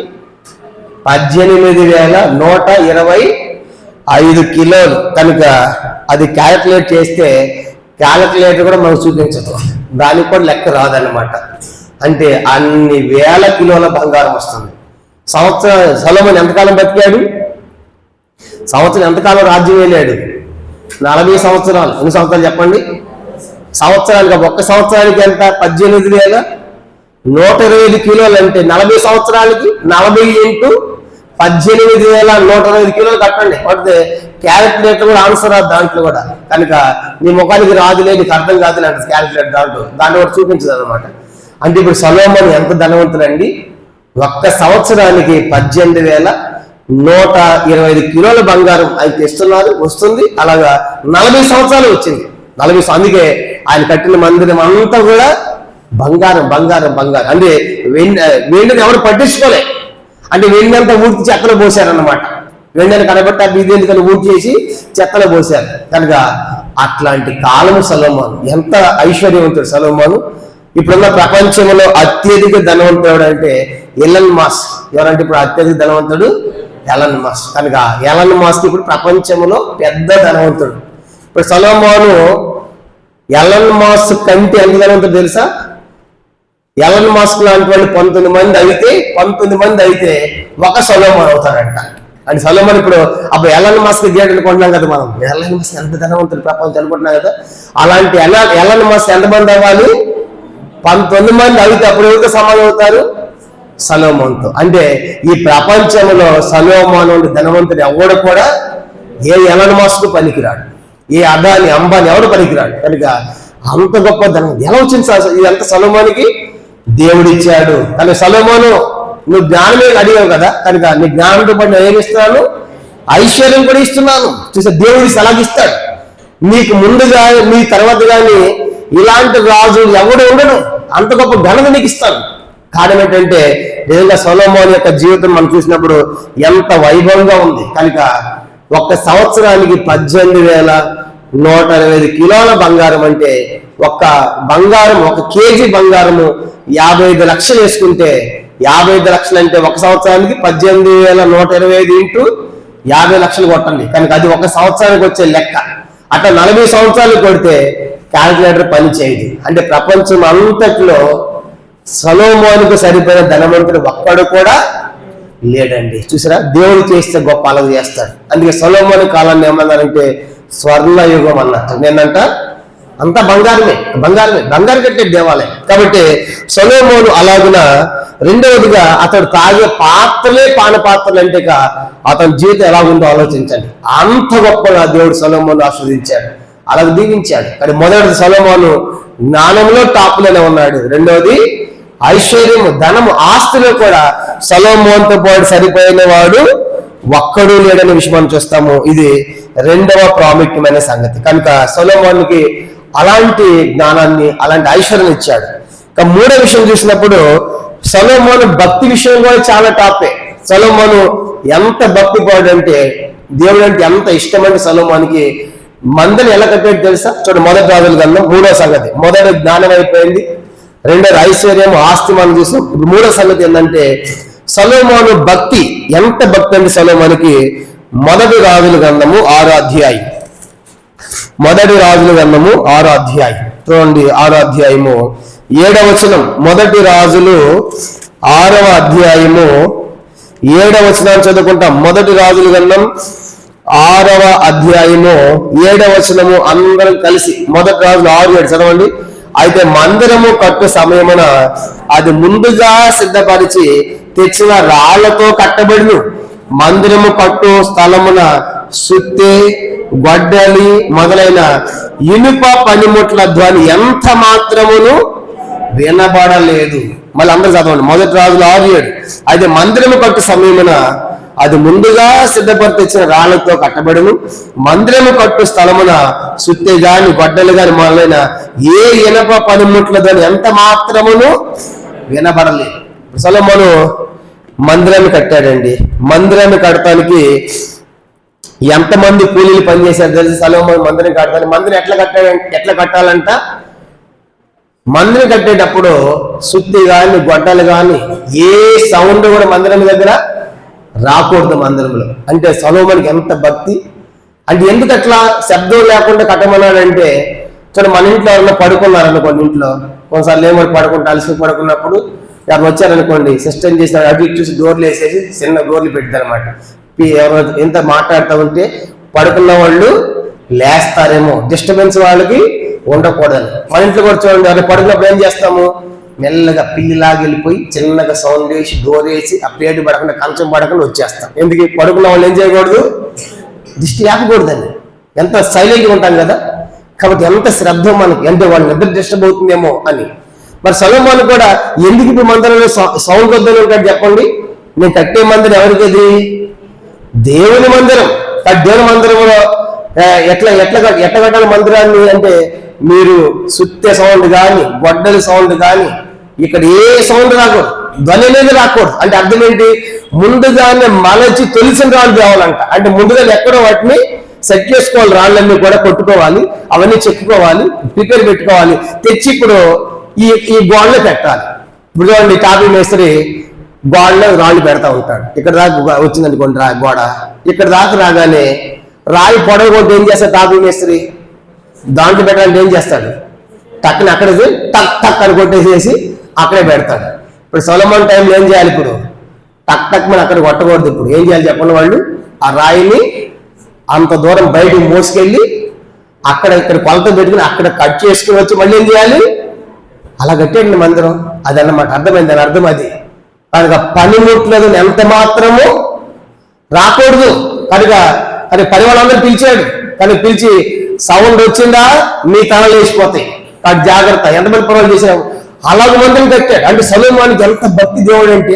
18,125 కిలోలు. కనుక అది క్యాలిక్యులేట్ చేస్తే క్యాలిక్యులేటర్ కూడా మనకు చూపించదు, దానికి కూడా లెక్క రాదన్నమాట. అంటే అన్ని వేల కిలోల బంగారం వస్తుంది. సొలొమోను ఎంతకాలం బతికాడు? సంవత్సరం ఎంతకాలం రాజ్యం వెళ్ళాడు? 40 సంవత్సరాలు. ఎన్ని సంవత్సరాలు చెప్పండి? సంవత్సరానికి ఒక్క సంవత్సరానికి ఎంత? 18,125 కిలోలు అంటే 40 సంవత్సరాలకి 40 × 18,125 కిలోలు కట్టండి. కొడితే క్యాలిక్యులేటర్ కూడా ఆన్సర్ రాదు దాంట్లో కూడా. కనుక నీ ముఖానికి రాదులే, నీకు అర్థం కాదులే అంటే క్యాలిక్యులేటర్ దాంట్లో కూడా చూపించదు అనమాట. అంటే ఇప్పుడు సొలొమోను ఎంత ధనవంతుడండి? ఒక్క సంవత్సరానికి 18,125 కిలోల బంగారం ఆయన తెస్తున్నారు, వస్తుంది. అలాగా 40 సంవత్సరాలు వచ్చింది. 40. అందుకే ఆయన కట్టిన మందిరం అంతా కూడా బంగారం బంగారం బంగారం. అంటే వెండిని ఎవరు పట్టించుకోలే. అంటే వెండి అంతా ఊడ్చి చెత్తలో పోసారన్నమాట. వెండిని కనబట్టి ఇది ఎందుకని ఊడ్చి చేసి చెత్తలో పోసారు. కనుక అట్లాంటి కాలము సొలొమోను. ఎంత ఐశ్వర్యవంతుడు సొలొమోను. ఇప్పుడున్న ప్రపంచంలో అత్యధిక ధనవంతుడు అంటే ఎలన్ మస్క్. ఎవరంటే ఇప్పుడు అత్యధిక ధనవంతుడు? Elon Musk. కనుక ఎలన్ మస్క్ ఇప్పుడు ప్రపంచంలో పెద్ద ధనవంతుడు. ఇప్పుడు సొలొమోను ఎలన్ మస్క్ కంటే ఎంత ధనవంతుడు తెలుసా? ఎలన్ మస్క్ లాంటి వాళ్ళు 19 మంది అయితే ఒక సొలొమోను అవుతారంట. అంటే సొలొమోను ఇప్పుడు అప్పుడు ఎలన్ మస్క్ గేట్ అనుకుంటున్నాం కదా మనం. ఎలన్ మస్క్ ఎంత ధనవంతుడు ప్రపంచం అనుకుంటున్నాం కదా. అలాంటి ఎలన్ మస్క్ ఎంతమంది అవ్వాలి? 19 మంది అయితే అప్పుడు ఎవరికి సమానం అవుతారు? సొలొమోనుతో. అంటే ఈ ప్రపంచంలో సొలొమోను ధనవంతుడు ఎవడు కూడా ఏ ఎలన్ మస్క్ పనికిరాడు, ఏ అదాని అంబాని ఎవడు పనికిరాడు. కనుక అంత గొప్ప ధనం ఎలా వచ్చింది? ఇదంతా సొలొమోనుకి దేవుడు ఇచ్చాడు. కానీ సొలొమోను, నువ్వు జ్ఞానమే అడిగావు కదా, కనుక నీ జ్ఞానంతో పాటు నేను ఏమిస్తున్నాను? ఐశ్వర్యం కూడా ఇస్తున్నాను. చూసే దేవుడి సలహిస్తాడు. నీకు ముందుగా నీ తర్వాత కానీ ఇలాంటి రాజు ఎవడు ఉండడు, అంత గొప్ప ఘనత నీకు ఇస్తాను. కారణం ఏంటంటే నిజంగా సొలొమోను యొక్క జీవితం మనం చూసినప్పుడు ఎంత వైభవంగా ఉంది. కనుక ఒక్క సంవత్సరానికి 18,125 కిలోల బంగారం అంటే ఒక్క కేజీ బంగారము 55 లక్షలు వేసుకుంటే 55 లక్షలు అంటే ఒక సంవత్సరానికి 18,125 × 50 లక్షలు కొట్టండి. కనుక అది ఒక సంవత్సరానికి వచ్చే లెక్క. అట్లా 40 సంవత్సరాలు కొడితే క్యాలిక్యులేటర్ పని చేయదు. అంటే ప్రపంచం అంతట్లో సొలొమోనుకు సరిపోయిన ధనవంతుడు ఒక్కడు కూడా లేడండి. చూసారా, దేవుడు చేస్తే గొప్ప అలగ చేస్తాడు. అందుకే సొలొమోను కాలాన్ని ఏమన్నారంటే స్వర్ణయుగం అన్నట్టు. నేనంట అంతా బంగారం కట్టే దేవాలయం. కాబట్టి సొలొమోను అలాగున. రెండవదిగా అతడు తాగే పాత్రలే పానపాత్రలు అంటే అతని జీవితం ఎలా ఉందో ఆలోచించండి. అంత గొప్పగా దేవుడు సొలొమోను ఆస్వాదించాడు, అలాగే దీవించాడు. కానీ మొదటిది సొలొమోను జ్ఞానంలో టాప్లోనే ఉన్నాడు. రెండవది ఐశ్వర్యము, ధనము, ఆస్తులు కూడా సొలొమోనుతో పాటు సరిపోయిన వాడు ఒక్కడు లేడనే విషయం మనం చూస్తాము. ఇది రెండవ ప్రాముఖ్యమైన సంగతి. కనుక సొలొమోనుకి అలాంటి జ్ఞానాన్ని, అలాంటి ఐశ్వర్యం ఇచ్చాడు. మూడో విషయం చూసినప్పుడు సొలొమోను భక్తి విషయం కూడా చాలా టాపే. సొలొమోను ఎంత భక్తి పడంటే దేవుడు అంటే ఎంత ఇష్టమంటే సొలొమోనుకి మందిని ఎలా కట్టాడు తెలుసా? చూడండి, మొదటి రాజుల గ్రంథం 3వ సంగతి. మొదటి జ్ఞానం అయిపోయింది, రెండోది ఐశ్వర్యం, ఆస్తి మనం చూసాం. ఇప్పుడు మూడో సంగతి ఏంటంటే సొలొమోను భక్తి. ఎంత భక్తి అంటే సొలొమోనుకి మొదటి రాజుల గ్రంథము 6వ అధ్యాయం. మొదటి రాజుల గ్రంథము 6వ అధ్యాయం చూడండి, 6వ అధ్యాయము 7వ వచనం. మొదటి రాజులు 6వ అధ్యాయము 7వ వచనాన్ని చదువుకుంటాం. మొదటి రాజుల గ్రంథం 6వ అధ్యాయము 7వ వచనము అందరం కలిసి. మొదటి రాజులు 6:7 చదవండి. అయితే మందిరము కట్టు సమయమున అది ముందుగా సిద్ధపరిచి తెచ్చిన రాళ్లతో కట్టబడిను. మందిరము కట్టు స్థలమున సుత్తే, గొడ్డలి మొదలైన ఇనుప పనిముట్ల ధ్వని ఎంత మాత్రమును వినబడలేదు. మళ్ళీ అందరూ చదవండి. మొదటి రాజులు 6:7. అయితే మందిరము కట్టు సమయమున అది ముందుగా సిద్ధపరి తెచ్చిన రాళ్లతో కట్టబడును. మందిరము కట్టు స్థలమున సుత్తె గాని, గొడ్డలు గాని మొదలైన ఏ ఇనప పనిముట్ల ధ్వని ఎంత మాత్రమును వినబడలేదు. సొలొమోను మందిరాన్ని కట్టాడండి. మందిరాన్ని కట్టడానికి ఎంతమంది కూలీలు పనిచేశారు తెలిసి సొలొమోను మందిరం కడతాను. మందిరం ఎట్లా కట్టాలంట? మందిరం కట్టేటప్పుడు సుత్తి కానీ గొడ్డలు కానీ ఏ సౌండ్ కూడా మందిరం దగ్గర రాకూడదు మందిరంలో. అంటే సొలొమోనుకి ఎంత భక్తి అంటే ఎందుకు అట్లా శబ్దం లేకుండా కట్టమన్నాడంటే చూడండి, మన ఇంట్లో ఎవరన్నా పడుకున్నారనుకోండి, ఇంట్లో కొన్నిసార్లు ఏమో పడుకుంటే అలసి పడుకున్నప్పుడు ఎవరు వచ్చారనుకోండి, సిస్టమ్ చేసిన అటు ఇటు చూసి డోర్లు వేసేసి చిన్న డోర్లు పెట్టారనమాట. ఎవరు ఎంత మాట్లాడుతూ ఉంటే పడుకున్న వాళ్ళు లేస్తారేమో, డిస్టర్బెన్స్ వాళ్ళకి ఉండకూడదు. మన ఇంట్లో కూడా చూడండి, ఎవరు పడుకున్నప్పుడు ఏం చేస్తాము, మెల్లగా పిల్లిలాగా వెళ్ళిపోయి చిన్నగా సౌండ్ వేసి డోర్ వేసి ఆ ప్లేట్ పడకుండా కంచం పడకుండా వచ్చేస్తాం. ఎందుకు పడుకున్న వాళ్ళు ఏం చేయకూడదు, దిష్టి లేకూడదండి. ఎంత సైలెంట్గా ఉంటాం కదా, కాబట్టి ఎంత శ్రద్ధ మనకి, అంటే వాళ్ళు నిద్ర డిస్టర్బ్ అవుతుందేమో అని. మరి సొలొమోను కూడా ఎందుకు ఇప్పుడు మందిరంలో సౌండ్ వద్దని ఉంటాడు చెప్పండి. నేను కట్టే మందిరం ఎవరికి అది, దేవుని మందిరం. దేవుని మందిరంలో ఎట్లా కట్టాలి మందిరాన్ని అంటే మీరు సుత్తె సౌండ్ కానీ గొడ్డల సౌండ్ కానీ ఇక్కడ ఏ సౌండ్ రాకూడదు, ధ్వని అనేది రాకూడదు. అంటే అర్థం ఏంటి, ముందుగానే మలచి తొలిసిన రాళ్ళు తేవాలంట. అంటే ముందుగా ఎక్కడో వాటిని సెట్ చేసుకోవాలి, రాళ్ళన్నీ కూడా కొట్టుకోవాలి, అవన్నీ చెక్కుకోవాలి, ప్రిపేర్ పెట్టుకోవాలి, తెచ్చి ఇప్పుడు ఈ గోడలో పెట్టాలి. ఇప్పుడు చూడండి, టాపీ మేస్త్రి గోడలో రాళ్ళు పెడతా ఉంటాడు. ఇక్కడ దాకా వచ్చిందనుకోండి గోడ, ఇక్కడ దాకా రాగానే రాయి పొడవు కొట్టి ఏం చేస్తాడు టాపీ మేస్త్రి, దాంట్లో పెట్టాలంటే ఏం చేస్తాడు, టక్కుని అక్కడ టక్ టక్ అని కొట్టేసేసి అక్కడే పెడతాడు. ఇప్పుడు సొలొమోను టైంలో ఏం చేయాలి, ఇప్పుడు టక్ టక్ మనం అక్కడ కొట్టకూడదు. ఇప్పుడు ఏం చేయాలి చెప్పండి, వాళ్ళు ఆ రాయిని అంత దూరం బయటకు మోసుకెళ్ళి అక్కడ ఇక్కడ కొలత పెట్టుకుని అక్కడ కట్ చేసుకుని వచ్చి మళ్ళీ ఏం చేయాలి, అలా కట్టేయండి మందిరం. అదన్నమాట, అర్థమైంది, దాని అర్థం అది. కనుక పనిముట్లేదు ఎంత మాత్రము రాకూడదు. కనుక అది పని వాళ్ళందరూ పిలిచాడు, కానీ పిలిచి సౌండ్ వచ్చిందా మీ తలలు వేసిపోతాయి, కాబట్టి జాగ్రత్త. ఎంతమంది పనులు చేసావు, అలాగ మందిరం కట్టాడు. అంటే సొలొమోనుకి ఎంత భక్తి దేవుడు అంటే.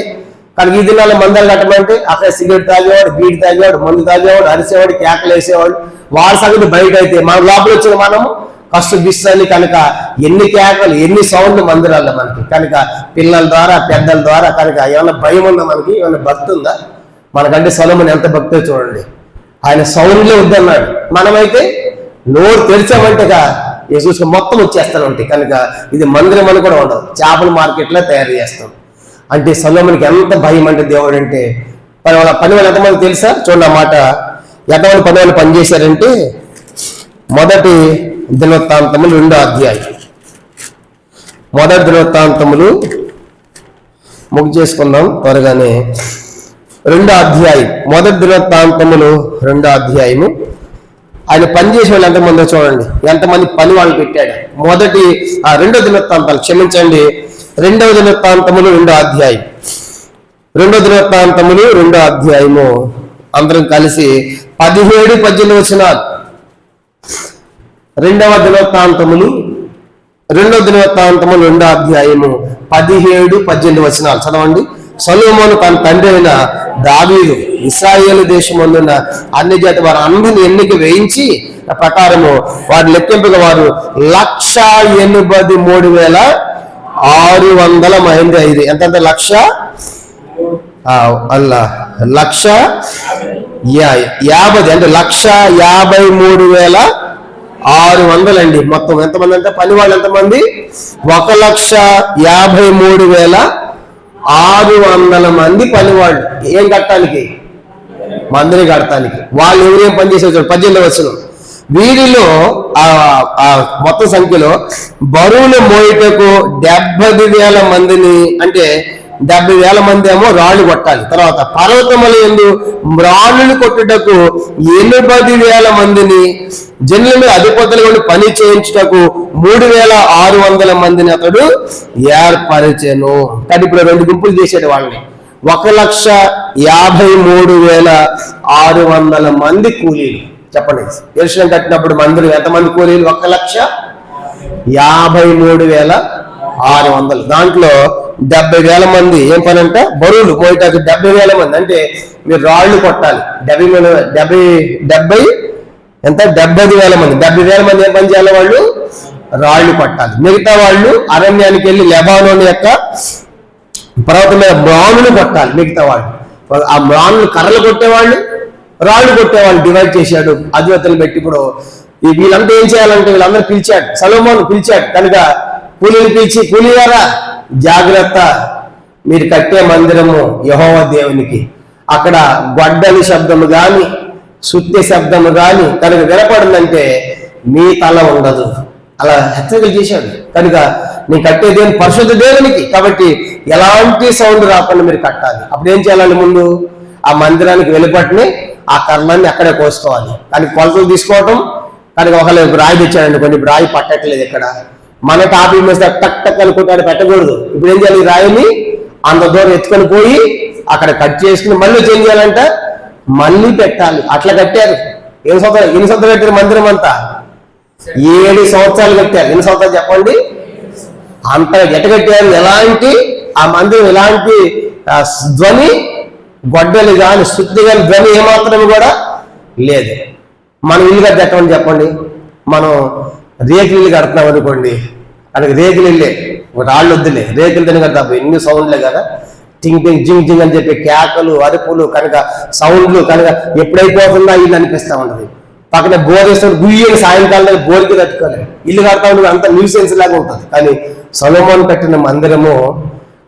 కానీ ఈ దినాల్లో మందిరం కట్టమంటే అక్కడ సిగరెట్ తాగేవాడు, బీడి తాగేవాడు, మందు తాగేవాడు, అరిసేవాడు, కేకలు వేసేవాడు, వాళ్ళ సంగతి బయట అయితే మన లోపల వచ్చిన మనము కష్ట బిస్సని. కనుక ఎన్ని కేకలు ఎన్ని సౌండ్లు మందిరాల్లో మనకి. కనుక పిల్లల ద్వారా పెద్దల ద్వారా కనుక ఏమైనా భయం ఉందా మనకి, ఏమైనా భక్తి ఉందా మనకంటే? సొలొమోను ఎంత భక్తో చూడండి, ఆయన సౌండ్లే వద్దన్నాడు. మనమైతే నోరు తెరిచామంటేగా యేసుకు మొత్తం వచ్చేస్తాను ఉంటాయి. కనుక ఇది మందిరం అని కూడా ఉండదు, చేపల మార్కెట్లో తయారు చేస్తాం. అంటే సొలొమోనుకి ఎంత భయం అంటే దేవుడు అంటే. పని వాళ్ళు ఎంతమంది తెలుసా చూడండి, ఆ మాట ఎంతమంది పని వాళ్ళు పనిచేశారంటే, మొదటి దినవృత్తాంతములు 2వ అధ్యాయం, మొదటి దినవృత్తాంతములు ముగ్గు చేసుకుందాం త్వరగానే. 2వ అధ్యాయం, మొదటి దినవృత్తాంతములు 2వ అధ్యాయము. ఆయన పనిచేసే వాళ్ళు ఎంతమందో చూడండి, ఎంతమంది పని వాళ్ళు పెట్టాడు. 2వ దినవృత్తాంతాలు క్షమించండి, 2వ దినవృత్తాంతములు 2వ అధ్యాయం, 2వ దినవృత్తాంతములు 2వ అధ్యాయము అందరం కలిసి 17-18 వచనాలు. 2వ దినవృత్తాంతములు 2వ అధ్యాయము 17-18 వచనాలు చదవండి. సొలొమోను తన తండ్రి అయిన దావీదు ఇశ్రాయేలు దేశమందున్న అన్ని జాతి వారు అందరిని ఎన్నిక వేయించి ప్రకారము వారు లెక్కింపుగా వారు 1,83,600 మంది. ఎంతంత 1,50,000 అంటే 1,53,600 అండి. మొత్తం ఎంతమంది అంటే పని వాళ్ళు ఎంతమంది, 1,53,600 మంది పనివాళ్ళు. ఏం కట్టడానికి, మందిరం కట్టడానికి. వాళ్ళు ఎవరేం పని చేసేవారు 18వ వచనం. వీరిలో మొత్తం సంఖ్యలో బరువులు మోయటకు 70,000 మందిని, అంటే 70,000 మంది ఏమో రాళ్ళు కొట్టాలి. తర్వాత పర్వతముల యందు రాళ్ళు కొట్టుటకు 80,000 మందిని, జనుల మీద అధిపతులు పని చేయించుటకు 3,600 మందిని అతడు ఏర్పరిచెను. కానీ ఇప్పుడు 2 గుంపులు చేసాడు వాళ్ళని. 1,53,600 మంది కూలీలు. చెప్పండి, యెరూషలేము కట్టినప్పుడు మందిరం ఎంతమంది కూలీలు? 1,53,600. దాంట్లో 70,000 మంది ఏం పని అంటే బరువులు మోయటానికి 70,000 మంది. అంటే మీరు రాళ్ళు కొట్టాలి. 70,000 మంది. 70,000 మంది ఏం పని చేయాలి? వాళ్ళు రాళ్ళు కొట్టాలి. మిగతా వాళ్ళు అరణ్యానికి వెళ్ళి లెబానోన్ యొక్క పర్వతం మీద మ్రానులు కొట్టాలి. మిగతా వాళ్ళు ఆ మ్రానులు కర్రలు కొట్టేవాళ్ళు, రాళ్ళు కొట్టేవాళ్ళు డివైడ్ చేశాడు అధిపతులు పెట్టి. ఇప్పుడు వీళ్ళంతా ఏం చేయాలంటే వీళ్ళందరూ పిలిచాడు, సొలొమోను పిలిచాడు. కనుక కూలీని పిలిచి, కూలీయారా జాగ్రత్త, మీరు కట్టే మందిరము యెహోవా దేవునికి, అక్కడ గొడ్డలి శబ్దము గాని సుత్తి శబ్దము గాని కనుక వినపడిందంటే మీ తల ఉండదు. అలా హెచ్చరికలు చేశాడు. కనుక నేను కట్టే దేవుని పరిశుద్ధ దేవునికి, కాబట్టి ఎలాంటి సౌండ్ రాకుండా మీరు కట్టాలి. అప్పుడు ఏం చేయాలండి? ముందు ఆ మందిరానికి వెలుపటిని ఆ కర్రలన్నీ అక్కడే కోసుకోవాలి. కానీ కొలతలు తీసుకోవటం, కనుక ఒకళ్ళు రాయి తెచ్చాడండి, కొన్ని రాయి పట్టట్లేదు ఇక్కడ, మన టాపీ మీద టక్ టక్ అనుకుంటాడు, పెట్టకూడదు. ఇప్పుడు ఏం చేయాలి? ఈ రాయిని అంత దూరం ఎత్తుకొని పోయి అక్కడ కట్ చేసుకుని మళ్ళీ ఏం చేయాలంట? మళ్ళీ పెట్టాలి. అట్లా కట్టారు. ఎన్ని సంవత్సరాలు కట్టారు మందిరం అంతా? 7 సంవత్సరాలు కట్టారు. ఎన్ని సంవత్సరాలు చెప్పండి? అంతగా ఎట్ట కట్టారు? ఎలాంటి ఆ మందిరం ఎలాంటి ధ్వని, గొడ్డలు కానీ శుద్ధి కానీ ధ్వని ఏమాత్రం కూడా లేదు. మనం ఇల్లు కట్టమని చెప్పండి, మనం రేకులు ఇల్లు కడుతున్నాం అనుకోండి, మనకి రేకులు ఇల్లే, రాళ్ళు వద్దులే, రేకులు తిని కడతాం, ఎన్ని సౌండ్లే కదా, టింగ్ టింగ్ జింగ్ జింగ్ అని చెప్పి కేకలు అరుపులు, కనుక సౌండ్లు, కనుక ఎప్పుడైపోతుందా ఇల్లు అనిపిస్తూ ఉంటుంది. పక్కన బోర్ వేస్తాడు, గుయ్యని సాయంకాలం బోర్కి తట్టుకోలేదు. ఇల్లు కడతా ఉంటే అంత న్యూసెన్స్ లాగా ఉంటుంది. కానీ సొలొమోను కట్టిన మందిరము,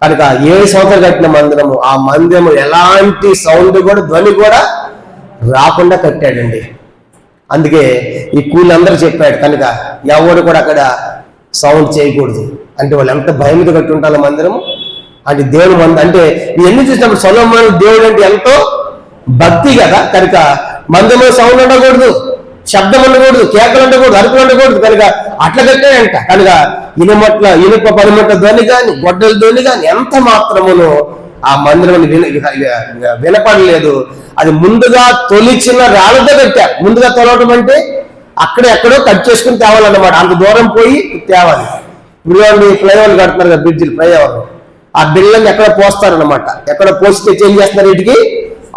కనుక 7 సంవత్సరాలు కట్టిన మందిరము, ఆ మందిరము ఎలాంటి సౌండ్ కూడా ధ్వని కూడా రాకుండా కట్టాడండి. అందుకే ఈ కూలందరూ చెప్పాడు, కనుక ఎవరు కూడా అక్కడ సౌండ్ చేయకూడదు. అంటే వాళ్ళు ఎంత భయంతో కట్టి ఉంటారు మందిరము. అంటే దేవుడు అంటే ఇవన్నీ చూసినప్పుడు సొలొమోను దేవుడు అంటే ఎంతో భక్తి కదా, కనుక మందిరంలో సౌండ్ ఉండకూడదు, శబ్దం ఉండకూడదు, కేకలు ఉండకూడదు, అరుపులు ఉండకూడదు. కనుక అట్లా కట్టాడంట. కనుక ఇనుప పనిముట్ల ధ్వని కానీ గొడ్డల ధ్వని కానీ ఎంత మాత్రమును ఆ మందిరం వినపడలేదు. అది ముందుగా తొలిచిన రాళ్ళతో కట్టారు. ముందుగా తొలవటం అంటే ఎక్కడో కట్ చేసుకుని తేవాలన్నమాట. అంత దూరం పోయి తేవాలి. ఇప్పుడు ఫ్లైఓవర్లు కడుతున్నారు కదా, బ్రిడ్జిలు, ఫ్లైఓవర్లు, ఆ బిళ్ళని ఎక్కడ పోస్తారనమాట. ఎక్కడ పోస్తే ఏం చేస్తున్నారు? వీటికి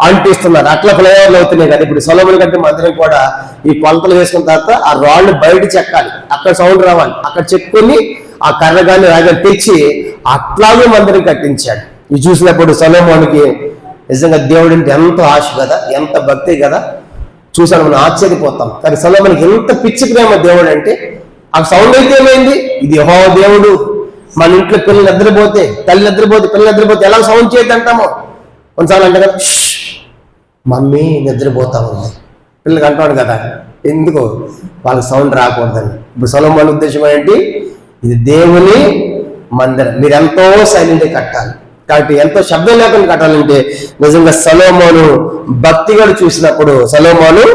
అంటిస్తున్నారు. అట్లా ఫ్లైఓవర్లు అవుతున్నాయి కదా. ఇప్పుడు సొలొమోను కంటే మందిరం కూడా ఈ కొలతలు వేసుకున్న తర్వాత ఆ రాళ్ళు బయట చెక్కాలి, అక్కడ సౌండ్ రావాలి, అక్కడ చెక్కుని ఆ కర్రగాన్ని రాగాన్ని తెచ్చి అట్లాగే మందిరం కట్టించాడు. ఇది చూసినప్పుడు సొలొమోనుకి నిజంగా దేవుడు అంటే ఎంతో ఆశ కదా, ఎంత భక్తి కదా, చూసాను మనం ఆశ్చర్యపోతాం. కానీ సొలొమోనుకి ఎంత పిచ్చి ప్రేమ దేవుడు అంటే, ఆ సౌండ్ అయితే ఏమైంది? ఇది యెహోవా దేవుడు. మన ఇంట్లో పిల్లలు నిద్రపోతే, తల్లి నిద్రపోతే, పిల్లలు నిద్రపోతే ఎలా సౌండ్ చేయద్దు అంటాము. కొన్నిసార్లు అంటే కదా, మమ్మీ నిద్రపోతా ఉంది, పిల్లలకి అంటాడు కదా, ఎందుకు? వాళ్ళకి సౌండ్ రాకూడదని. ఇప్పుడు సొలొమోను ఉద్దేశం ఏంటి? ఇది దేవుని మందిరం, మీరు ఎంతో సైలెంట్గా కట్టాలి. కాబట్టి ఎంతో శబ్దం లేకుండా కట్టాలంటే నిజంగా సొలొమోను భక్తిగా చూసినప్పుడు సొలొమోను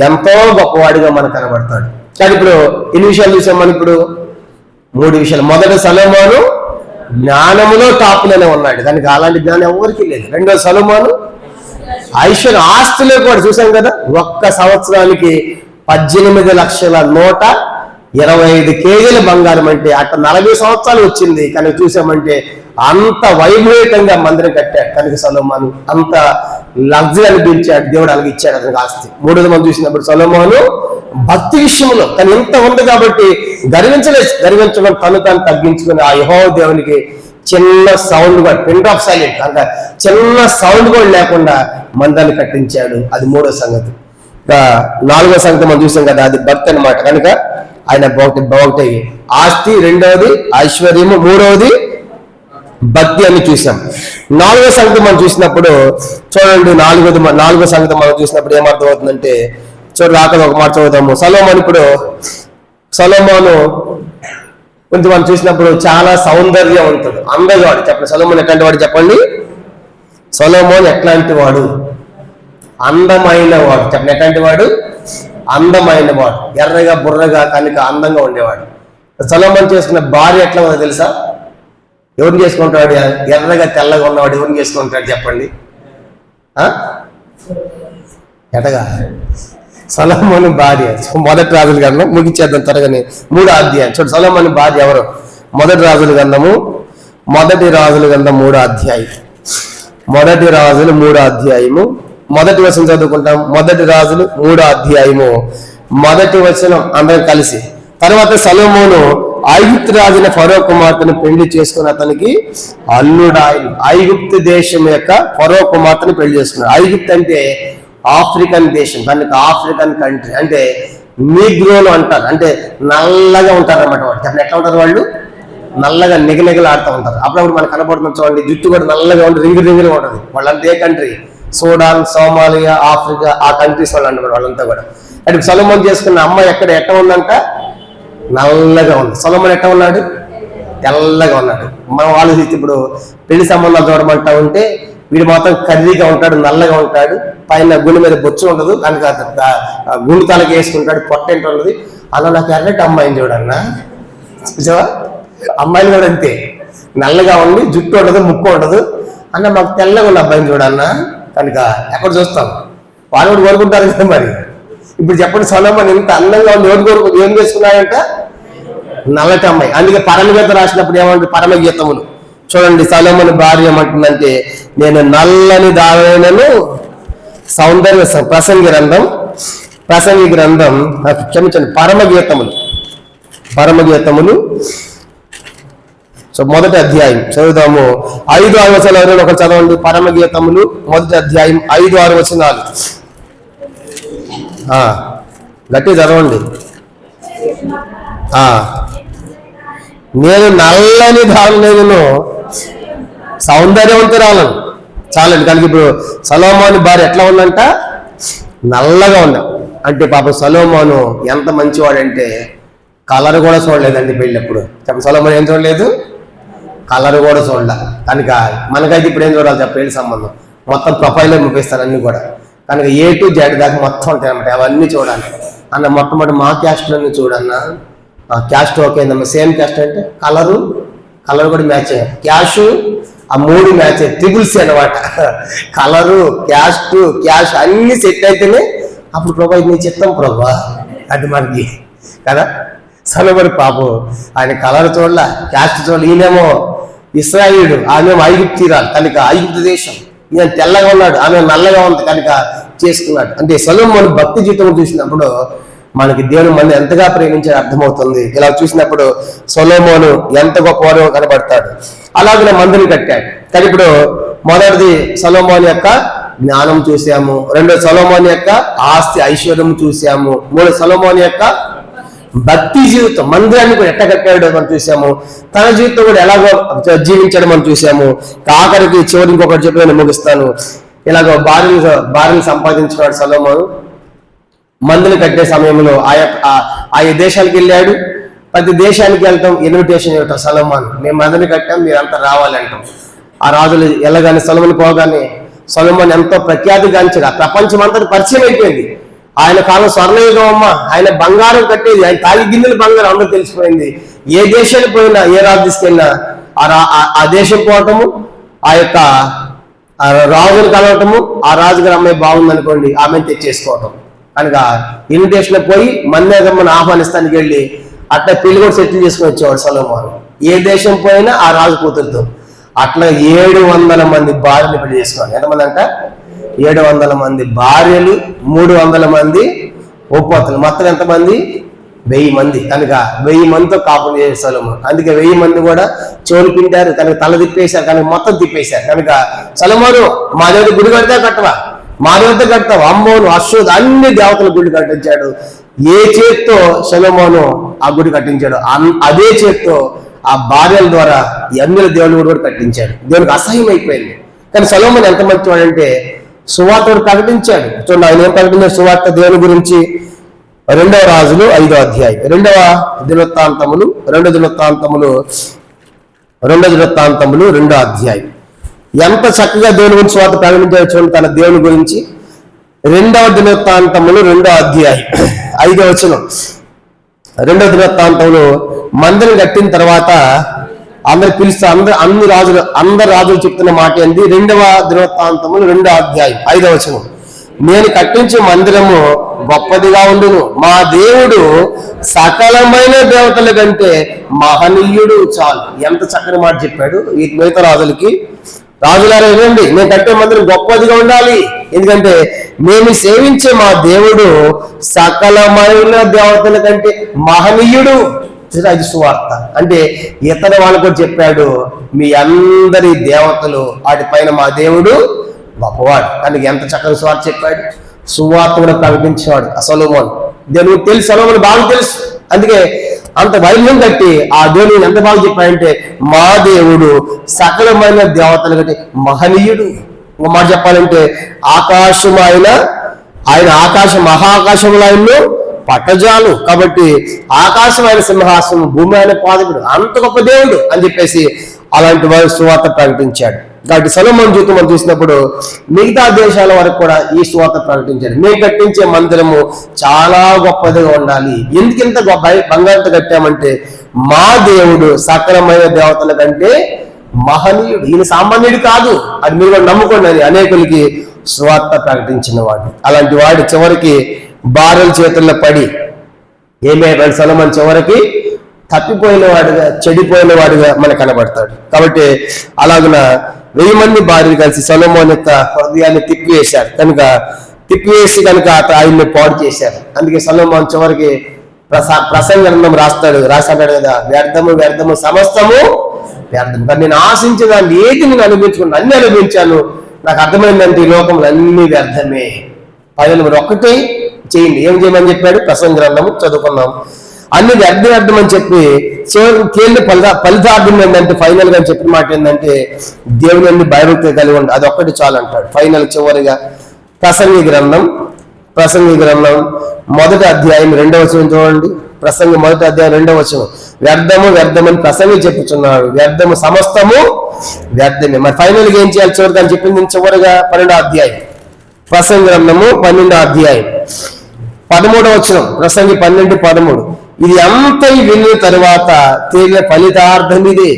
ఎంతో గొప్పవాడిగా మనకు కనబడతాడు. కానీ ఇప్పుడు ఎన్ని విషయాలు చూసాం మనం? ఇప్పుడు 3 విషయాలు. మొదట సొలొమోను జ్ఞానములో టాప్లోనే ఉన్నాడు, కనుక అలాంటి జ్ఞానం ఎవరికి లేదు. రెండో సొలొమోను ఐశ్వర్య, ఆస్తులే కూడా చూసాం కదా, ఒక్క సంవత్సరానికి 18,125 కేజీల బంగారం. అంటే అట్లా 40 సంవత్సరాలు వచ్చింది. కనుక చూసామంటే అంత వైభవేతంగా మందిరం కట్టాడు. కనుక సొలొమోను అంత లగ్జరీ అనిపించాడు, దేవుడు అలాగే ఇచ్చాడు అతనికి ఆస్తి. మూడోది మనం చూసినప్పుడు సొలొమోను భక్తి విషయంలో కానీ ఎంత ఉంది కాబట్టి గర్వించడం తను తగ్గించుకుని ఆ యెహోవా దేవునికి చిన్న సౌండ్ కూడా, పిన్ ఆఫ్ సైలెంట్, అంటే చిన్న సౌండ్ కూడా లేకుండా మందిరాన్ని కట్టించాడు. అది 3వ సంగతి. 4వ సంగతి మనం చూసాం కదా, అది భక్తి అన్నమాట. కనుక ఆయన ఒకటి ఆస్తి, రెండవది ఐశ్వర్యము, 3వది భక్తి అని చూసాం. 4వ సంగతి మనం చూసినప్పుడు చూడండి, 4వ సంగతి మనం చూసినప్పుడు ఏమర్థం అవుతుందంటే, చూడండి అక్కడ ఒక మాట చదువుతాము. సొలొమోను కొంచెం మనం చూసినప్పుడు చాలా సౌందర్యవంతుడు, అందగాడు. చెప్పండి సొలొమోను ఎట్లాంటి వాడు? చెప్పండి, సొలొమోను ఎట్లాంటి వాడు? అందమైన వాడు. చెప్పండి ఎట్లాంటి వాడు? అందమైన వాడు, ఎర్రగా బుర్రగా కనుక అందంగా ఉండేవాడు. సొలొమోను చేసుకున్న భార్య ఎట్లా ఉందో తెలుసా? ఎవరిని చేసుకుంటాడు? ఎర్రగా తెల్లగా ఉన్నవాడు ఎవరిని చేసుకుంటాడు? చెప్పండి. ఎటగా సొలొమోను భార్య. మొదటి రాజుల గ్రంథం ముగించేద్దాం త్వరగానే, 3వ అధ్యాయం. చూడు సొలొమోను భార్య ఎవరు? మొదటి రాజుల గ్రంథం 3వ అధ్యాయం. మొదటి రాజులు 3వ అధ్యాయము మొదటి వచనం చదువుకుంటాం. మొదటి రాజులు 3వ అధ్యాయము మొదటి వచనం అందరం కలిసి. తర్వాత సొలొమోను ఐగుప్తు రాజున ఫరో కుమార్తెను పెళ్లి చేసుకుని అతనికి అల్లుడాయి. ఐగుప్తు దేశం యొక్క ఫరో కుమార్తెను పెళ్లి చేసుకున్నాడు. ఐగుప్తు అంటే ఆఫ్రికన్ దేశం, దానికి ఆఫ్రికన్ కంట్రీ. అంటే నీగ్రోలు అంటారు, అంటే నల్లగా ఉంటారు అన్నమాట. వాళ్ళు చెప్పండి ఎట్లా ఉంటారు? వాళ్ళు నల్లగా నిగనిగలాడుతూ ఉంటారు. అప్పుడప్పుడు మనకు కనపడుతుంది చూడండి, జుట్టు కూడా నల్లగా ఉంటుంది, రింగులుగా ఉంటుంది. వాళ్ళంతా ఏ కంట్రీ? సూడాన్, సోమాలియా, ఆఫ్రికా, ఆ కంట్రీస్ వాళ్ళు అంటారు వాళ్ళంతా కూడా. అంటే సొలొమోన్ చేసుకున్న అమ్మాయి ఎట్ట ఉందంట? నల్లగా ఉంది. సొలొమోన్ ఎట్ట ఉన్నాడు? తెల్లగా ఉన్నాడు. మనం ఆలోచించి ఇప్పుడు పెళ్లి సంబంధాలు చూడమంటా ఉంటే వీడు మాత్రం కర్రీగా ఉంటాడు, నల్లగా ఉంటాడు, పైన గుండె మీద బొచ్చు ఉండదు, కనుక గుండు తలకి వేసుకుంటాడు, పొట్టేంటి ఉండదు. అలా నాకు ఎర్రటి అమ్మాయిని చూడన్నా, చూసావా? అమ్మాయిలు కూడా అంతే, నల్లగా ఉండి జుట్టు ఉండదు, ముక్కు ఉండదు. అన్న మాకు తెల్లగా ఉన్న అబ్బాయిని చూడన్నా, కనుక ఎక్కడ చూస్తాం? వాళ్ళు కూడా కోరుకుంటారు కదా మరి. ఇప్పుడు చెప్పండి, సొలొమోన్ ఇంత అందంగా ఉంది, ఏం చేసుకున్నాడంట? నల్లటి అమ్మాయి. అందుకే పరమగీత రాసినప్పుడు ఏమంటే పరమగీతములు చూడండి, సొలొమోను భార్య ఏమంటుందంటే, నేను నల్లని దానైనను సౌందర్య ప్రసంగి గ్రంథం క్షమించండి, పరమగీతములు సో మొదటి అధ్యాయం చదువుదాము. 5-6 వచనాలు ఎవరైనా ఒకరు చదవండి. పరమగీతములు మొదటి అధ్యాయం 5-6 వచనాలు గట్టి చదవండి. నేను నల్లని దానైనను సౌందర్యవంతురాలను. చాలండి. కనుక ఇప్పుడు సొలొమోను భార్య ఎట్లా ఉందంట? నల్లగా ఉన్నా. అంటే పాప సొలొమోను ఎంత మంచివాడంటే కలర్ కూడా చూడలేదండి పెళ్ళప్పుడు. చెప్పండి, సొలొమోను ఏం చూడలేదు? కలర్ కూడా చూడలే. కనుక మనకైతే ఇప్పుడు ఏం చూడాలి చెప్ప? పెళ్లి సంబంధం మొత్తం ప్రొఫైల్లో ముగిస్తాను అన్ని కూడా. కనుక A to Z దాకా మొత్తం ఉంటాయి అన్నమాట. అవన్నీ చూడాలి అన్న. మొట్టమొదటి మా క్యాస్ట్లన్నీ చూడన్నా. క్యాస్ట్ ఓకే అయిందమ్మా. సేమ్ క్యాస్ట్ అంటే కలర్ కూడా మ్యాచ్ అయ్యాయి. క్యాష్ ఆ 3 మ్యాచ్ అయ్యాయి. ట్రిపుల్స్ అనమాట. కలరు, క్యాష్ అన్ని సెట్ అయితేనే అప్పుడు ప్రభా నీ చిత్తం ప్రభా అది మనకి కదా. సొలొమోను పాపం ఆయన కలర్ చూడలే, క్యాస్ట్ చూడలే. ఈయనేమో ఇశ్రాయేలుడు, ఆమెమో ఐగుప్తీరాలు, కనుక ఐగుప్తు దేశం. ఈయన తెల్లగా ఉన్నాడు, ఆమె నల్లగా ఉంది, కనుక చేసుకున్నాడు. అంటే సొలొమోను భక్తి జీవితం చూసినప్పుడు మనకి దేవుని మన ఎంతగా ప్రేమించే అర్థమవుతుంది. ఇలా చూసినప్పుడు సొలొమోను ఎంత గొప్పవాడో కనబడతాడు. అలాగే మందిని కట్టాడు. కానీ ఇప్పుడు మొదటిది సొలొమోను యొక్క జ్ఞానం చూసాము, రెండోది సొలొమోను యొక్క ఆస్తి ఐశ్వర్యం చూసాము, మూడు సొలొమోను యొక్క భక్తి జీవితం, మందిరాన్ని కూడా ఎట్ట కట్టాడో మనం చూసాము, తన జీవితం కూడా ఎలాగో జీవించడం మనం చూసాము. ఆఖరికి చివరి ఇంకొకటి చెప్పి నేను ముగిస్తాను. ఇలాగో భార్యను సంపాదించుకున్నాడు సొలొమోను. మందులు కట్టే సమయంలో ఆయా దేశాలకు వెళ్ళాడు. ప్రతి దేశానికి వెళ్తాం, ఇన్విటేషన్ ఇవ్వటం సొలొమోను, మేము మందుని కట్టాం, మీరంతా రావాలంటాం. ఆ రాజులు వెళ్ళగానే సొలొమోను పోగానే సొలొమోను ఎంతో ప్రఖ్యాతిగాంచాడు. ఆ ప్రపంచం అంతా పరిచయం అయిపోయింది. ఆయన కాలం స్వర్ణయుగం అమ్మ, ఆయన బంగారం కట్టేది, ఆయన తాగి గిన్నెలు బంగారం అందరూ తెలిసిపోయింది. ఏ దేశానికి పోయినా, ఏ రాజు తీసుకెళ్ళినా ఆ దేశం పోవటము, ఆ యొక్క రాజును కలవటము, ఆ రాజుగారి అమ్మాయి బాగుందనుకోండి ఆమెను తెచ్చేసుకోవటం. కనుక ఇన్విటేషన్ పోయి మన్నేదమ్మని ఆహ్వానిస్తానికి వెళ్ళి అట్లా పెళ్లి కూడా సెటిల్ చేసుకుని వచ్చేవాడు సొలొమోను. ఏ దేశం పోయినా ఆ రాజు కూతురుతో. అట్లా 700 మంది భార్యలు పెళ్లి చేసుకోవాలి. ఎంతమంది అంట? 700 మంది భార్యలు, 300 మంది ఉపపత్తులు, మొత్తం ఎంతమంది? 1000 మంది. కనుక 1000 మందితో కాపురం చేసే సొలొమోను. అందుకే 1000 మంది కూడా చెవులు పిండారు, కనుక తల తిప్పేశారు, కనుక మొత్తం తిప్పేశారు. కనుక సొలొమోను మా దేవుడి గుడి కడితే కట్టవా, మా దేవత కడతావు, అమ్మోను అశ్వద్ అన్ని దేవతల గుడి కట్టించాడు. ఏ చేత్తో సొలొమోను ఆ గుడి కట్టించాడు, అదే చేత్తో ఆ భార్యల ద్వారా ఎన్నెల దేవుని గుడి కూడా కట్టించాడు. దేవునికి అసహ్యం అయిపోయింది. కానీ సొలొమోను ఎంత మంచివాడంటే సువార్తను ప్రకటించాడు. చూడండి ఆయన ఏం ప్రకటించాడు సువార్త దేవుని గురించి. 2వ రాజులు 5వ అధ్యాయం, 2వ దినవృత్తాంతములు 2వ అధ్యాయం. ఎంత చక్కగా దేవుని గురించి సువార్త ప్రకటించాడు చూడండి తన దేవుని గురించి. 2వ దినవృత్తాంతములు 2వ అధ్యాయం 5వ వచనం. 2వ దినవృత్తాంతములు మందిరం కట్టిన తర్వాత అందరు పిలుస్తూ అందరు రాజులు చెప్తున్న మాట ఏంది? 2వ దినవృత్తాంతములు 2వ అధ్యాయం 5వ వచనం. నేను కట్టించే మందిరము గొప్పదిగా ఉండును, మా దేవుడు సకలమైన దేవతల కంటే మహనీయుడు. చాలు, ఎంత చక్కని మాట చెప్పాడు ఈ మిగతా రాజులకి. రాజులారా వినండి, నేను కట్టే మందిరం గొప్పదిగా ఉండాలి, ఎందుకంటే మేము సేవించే మా దేవుడు సకలమైన దేవతల కంటే మహనీయుడు. ఇది సువార్త. అంటే ఇతర వాళ్ళు కూడా చెప్పాడు, మీ అందరి దేవతలు వాటిపైన మా దేవుడు గొప్పవాడు. కానీ ఎంత చక్కగా సువార్త చెప్పాడు. సువార్త కూడా ప్రకటించేవాడు సొలొమోను. దేవునికి తెలుసు, సొలొమోను బాగా తెలుసు. అందుకే అంత వైభవం కట్టి ఆ దేవుని ఎంత బాగా చెప్పాడంటే, మా దేవుడు సకలమైన దేవతలు కట్టి మహనీయుడు. ఒక మాట చెప్పాలంటే, ఆకాశం ఆయన ఆకాశం మహాకాశములు ఆయన్ను పట్టజాలు. కాబట్టి ఆకాశం ఆయన సింహాసనం, భూమి ఆయన పాదకుడు, అంత గొప్ప దేవుడు అని చెప్పేసి అలాంటి వారు సువార్త ప్రకటించాడు. కాబట్టి సొలొమోను జీవితం మనం చూసినప్పుడు మిగతా దేశాల వరకు కూడా ఈ సువార్త ప్రకటించాడు. మేము కట్టించే మందిరము చాలా గొప్పదిగా ఉండాలి. ఎందుకింత బంగారంతో కట్టామంటే, మా దేవుడు సకలమైన దేవతల కంటే మహనీయుడు, ఈయన సామాన్యుడు కాదు, అది మీరు కూడా నమ్ముకోండి అని అనేకులకి సువార్త ప్రకటించిన వాడు. అలాంటి వాడు చివరికి భార్యల చేతుల్లో పడి ఏమైపోయాడు? సొలొమోను చివరికి తప్పిపోయిన వాడుగా, చెడిపోయిన వాడుగా మనకు కనబడతాడు. కాబట్టి అలాగున 1000 మంది భార్యలు కలిసి సొలొమోను యొక్క హృదయాన్ని తిప్పివేసి కనుక ఆయన్ని పాడు చేశారు. అందుకే సొలొమోను చివరికి ప్రసంగ గ్రంథం రాస్తాడు కదా, వ్యర్థము సమస్తము వ్యర్థం. కానీ నేను ఆశించిన దాన్ని ఏది నేను అనుభవించుకున్నాను, అన్ని అనుభవించాను, నాకు అర్థమైందంటే ఈ లోకంలో అన్ని వ్యర్థమే. పైన మీరు ఒక్కటే చేయండి. ఏం చేయమని చెప్పాడు? ప్రసంగ గ్రంథము చదువుకున్నాం. అన్ని వ్యర్థం అని చెప్పి చివరికి ఫలితార్థం ఏంటంటే, ఫైనల్ గా చెప్పిన మాట ఏంటంటే, దేవుని అన్ని భయభక్తి కలిగి ఉండి అది ఒక్కటి చాలు అంటాడు. ఫైనల్ చివరిగా ప్రసంగి గ్రంథం 1వ అధ్యాయం 2వ వచనం చూడండి. ప్రసంగి 1వ అధ్యాయం 2వ వచనం, వ్యర్థమని ప్రసంగి చెప్పుచున్నాడు, వ్యర్థము సమస్తము వ్యర్థమే. మరి ఫైనల్ గా ఏం చేయాలి చివరికి అని చెప్పింది చివరిగా 12వ అధ్యాయం ప్రసంగి గ్రంథము 12వ అధ్యాయం 13వ వచనం. ప్రసంగి 12:13, ఇది అంత విన్న తరువాత తేలిన ఫలితార్థం ఇదే,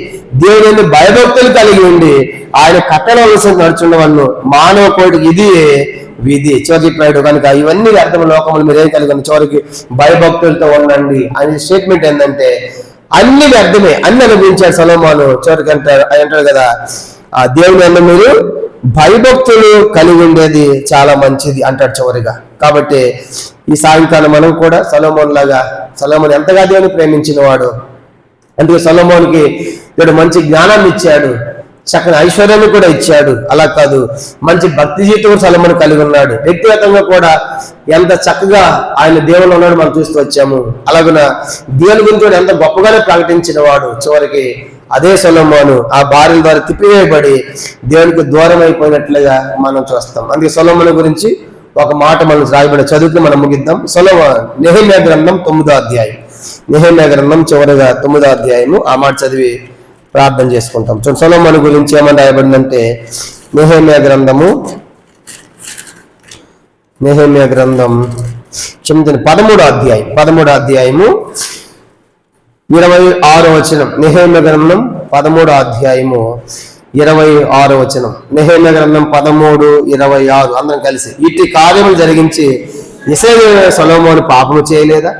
దేవుని భయభక్తులు కలిగి ఉండి ఆయన కట్టడ అనుసరించి నడుచుండవన్ను మానవ కోటికి ఇది విధి. చివరి చెప్పాడు కనుక ఇవన్నీ వ్యర్థం లోకములు మీరేం కలిగి చివరికి భయభక్తులతో ఉండండి అనే స్టేట్మెంట్ ఏంటంటే, అన్ని వ్యర్థమే, అన్ని అనుభవించాడు సొలొమోను. చివరికి అంటాడు కదా, ఆ దేవుని అన్న మీరు భయభక్తులు కలిగి ఉండేది చాలా మంచిది అంటాడు చివరిగా. కాబట్టి ఈ సాయంకాలం మనం కూడా సొలొమోను ఎంతగా దేవుని ప్రేమించిన వాడు. అందుకే సొలొమోనుకి దేవుడు మంచి జ్ఞానాన్ని ఇచ్చాడు, చక్కని ఐశ్వర్యాన్ని కూడా ఇచ్చాడు. అలా కాదు, మంచి భక్తి జీవితం సొలొమోను కలిగి ఉన్నాడు. వ్యక్తిగతంగా కూడా ఎంత చక్కగా ఆయన దేవుళ్ళు ఉన్నాడు మనం చూస్తూ వచ్చాము. అలాగున దేవుని గురించి కూడా ఎంత గొప్పగానే ప్రకటించిన వాడు. చివరికి అదే సొలొమోను ఆ భార్యల ద్వారా తిప్పివేయబడి దేవునికి దూరం అయిపోయినట్లుగా మనం చూస్తాం. అందుకే సొలొమోను గురించి ఒక మాట మనం రాయబడి చదువుతూ మనం ముగిద్దాం. నెహెమ్యా గ్రంథం 9వ అధ్యాయం, నెహెమ్యా గ్రంథం చివరిగా 9వ అధ్యాయము ఆ మాట చదివి ప్రార్థన చేసుకుంటాం. సొలొమోను గురించి ఏమని రాయబడిందంటే, నెహెమ్యా గ్రంథం 13వ అధ్యాయము 26వ వచనం. నెహెమ్యా గ్రంథం 13వ అధ్యాయము 26వ వచనం. నెహెమ్యా గ్రంథం 13:26 అందరం కలిసి, ఇట్టి కార్యములు జరిగించి ఇశ్రాయేలు సొలొమోను పాపము చేయలేదా?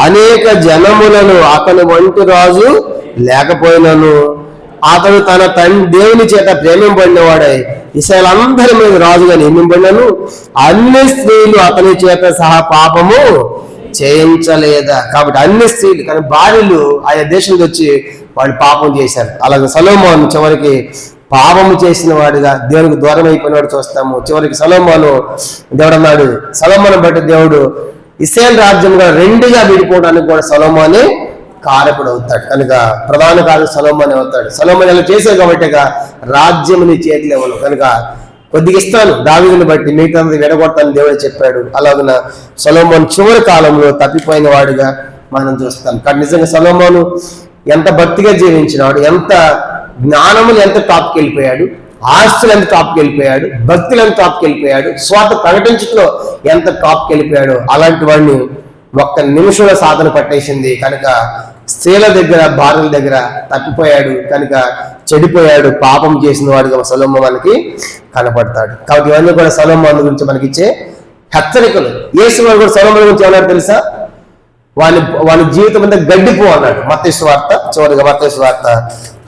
అనేక జనములను అతని వంటి రాజు లేకపోయినను అతడు తన దేవుని చేత ప్రేమింపబడినవాడై ఇశ్రాయేలు అందరి మీద రాజుగా నియమింపబడినను అన్ని స్త్రీలు అతని చేత సహా పాపము చేయించలేదా? కాబట్టి అన్ని స్త్రీలు, కానీ భార్యలు ఆయా దేశం వచ్చి వాళ్ళు పాపం చేశారు. అలాగే సొలొమోను చివరికి పాపము చేసిన వాడిగా దేవునికి దూరం అయిపోయినవాడు చూస్తాము. చివరికి సొలొమోను దేవుడు అన్నాడు, సొలొమోను బట్టి దేవుడు ఇశ్రాయేలు రాజ్యంగా 2గా విడిపోవడానికి కూడా సొలొమోనే కారకుడు అవుతాడు. కనుక ప్రధాన కారకుడు సొలొమోనే అవుతాడు. సొలొమోను ఇలా చేశాడు కాబట్టి రాజ్యం నీ చేతిలో ఇవ్వను, కనుక కొద్దిగా ఇస్తాను, దావీదుని బట్టి మిగతా విడగొడతాను దేవుడు చెప్పాడు. అలాగున సొలొమోను చివరి కాలంలో తప్పిపోయిన వాడిగా మనం చూస్తాం. కానీ నిజంగా సొలొమోను ఎంత భక్తిగా జీవించినాడు, ఎంత జ్ఞానములు ఎంత టాప్కి వెళ్ళిపోయాడు, ఆస్తులు ఎంత టాప్కి వెళ్ళిపోయాడు, భక్తులు ఎంత టాప్కి వెళ్ళిపోయాడు, స్వార్థ ప్రకటించడంలో ఎంత టాప్కి వెళ్ళిపోయాడు. అలాంటి వాడిని ఒక్క నిమిషంలో సాధన పట్టేసింది. కనుక స్త్రీల దగ్గర, భార్యల దగ్గర తప్పిపోయాడు, కనుక చెడిపోయాడు, పాపం చేసిన వాడుగా సొలొమోను మనకి కనపడతాడు. కాబట్టి ఇవన్నీ కూడా సొలొమోను గురించి మనకిచ్చే హెచ్చరికలు. యేసు కూడా సొలొమోను గురించి ఏమన్నాడు తెలుసా? వాళ్ళ జీవితం అంతా గడ్డిపో అన్నాడు. మత్తయి సువార్త చివరిగా, మత్తయి సువార్త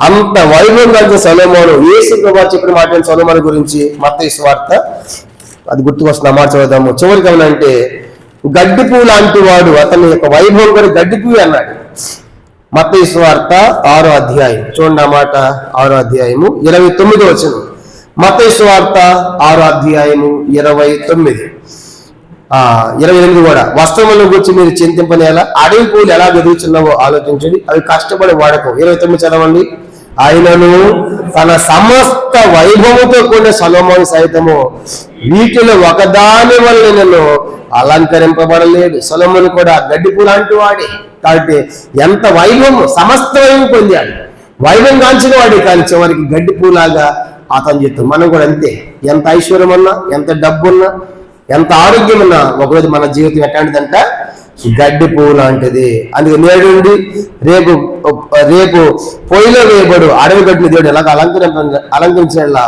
అంత వైభవం కలిగిన సొలొమోను, యేసు ప్రభువు చెప్పిన మాట సొలొమోను గురించి మత్తయి సువార్త అది గుర్తుకొస్తున్న మాట చదువుదాము. చివరికి ఏమనంటే, గడ్డి పువ్వు లాంటి వాడు, అతని యొక్క వైభవం కూడా గడ్డి పువ్వు అన్నాడు. మత్తయి సువార్త 6వ అధ్యాయం చూడండి, ఆ మాట 6వ అధ్యాయము 29వ వచనం. మత్తయి సువార్త 6వ అధ్యాయము 29. 28 కూడా, వస్త్రములను గురించి మీరు చింతింపనేలా, అడవి పూలు ఎలా వెదుగుచున్నావో ఆలోచించండి, అవి కష్టపడి వాడకం. 29 చదవండి. ఆయనను తన సమస్త వైభవముతో కూడిన సొలొమోను సైతము వీటిలో ఒకదాని వల్ల నేను అలంకరింపబడలేడు. సొలొమోను కూడా గడ్డి పూలు లాంటి వాడే. కాబట్టి ఎంత వైభవం, సమస్త వైభవం పొందాడు, వైభవం కాంచిన వాడే, కానీ చివరికి గడ్డి పూలాగా అతను చెప్తాం. మనం కూడా అంతే. ఎంత ఐశ్వర్యం ఉన్నా, ఎంత డబ్బు ఉన్నా, ఎంత ఆరోగ్యం ఉన్నా, ఒకరోజు మన జీవితం ఎట్లాంటిదంట, గడ్డి పువ్వు లాంటిది. అందుకే నేడు రేపు రేపు పొయ్యిలో వేయబడు అడవి గడ్డిని దేవుడు ఎలాగ అలంకరించేలా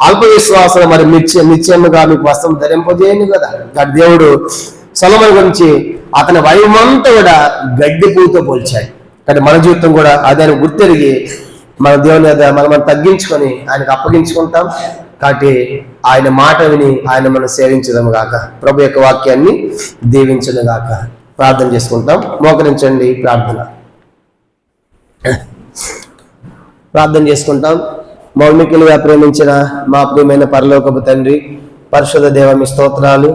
అల్ప విశ్వాసం మరి నిత్యముగా మీకు వస్త్రం ధరింపజేయను కదా. దేవుడు సొలొమోను గురించి అతని వైభవమంతా కూడా గడ్డి పువ్వుతో పోల్చాడు. కానీ మన జీవితం కూడా అదే గుర్తెరిగి మన దేవుని మనం తగ్గించుకొని ఆయనకు అప్పగించుకుంటాం. కాబట్టి ఆయన మాట విని ఆయన మనం సేవించదము గాక. ప్రభు యొక్క వాక్యాన్ని దీవించను గాక. ప్రార్థన చేసుకుంటాం. మోకరించండి, ప్రార్థన చేసుకుంటాం. మౌలికలుగా ప్రేమించిన మా ప్రియమైన పరలోకపు తండ్రి, పరిశుద్ధ దేవ, మీ స్తోత్రాలు.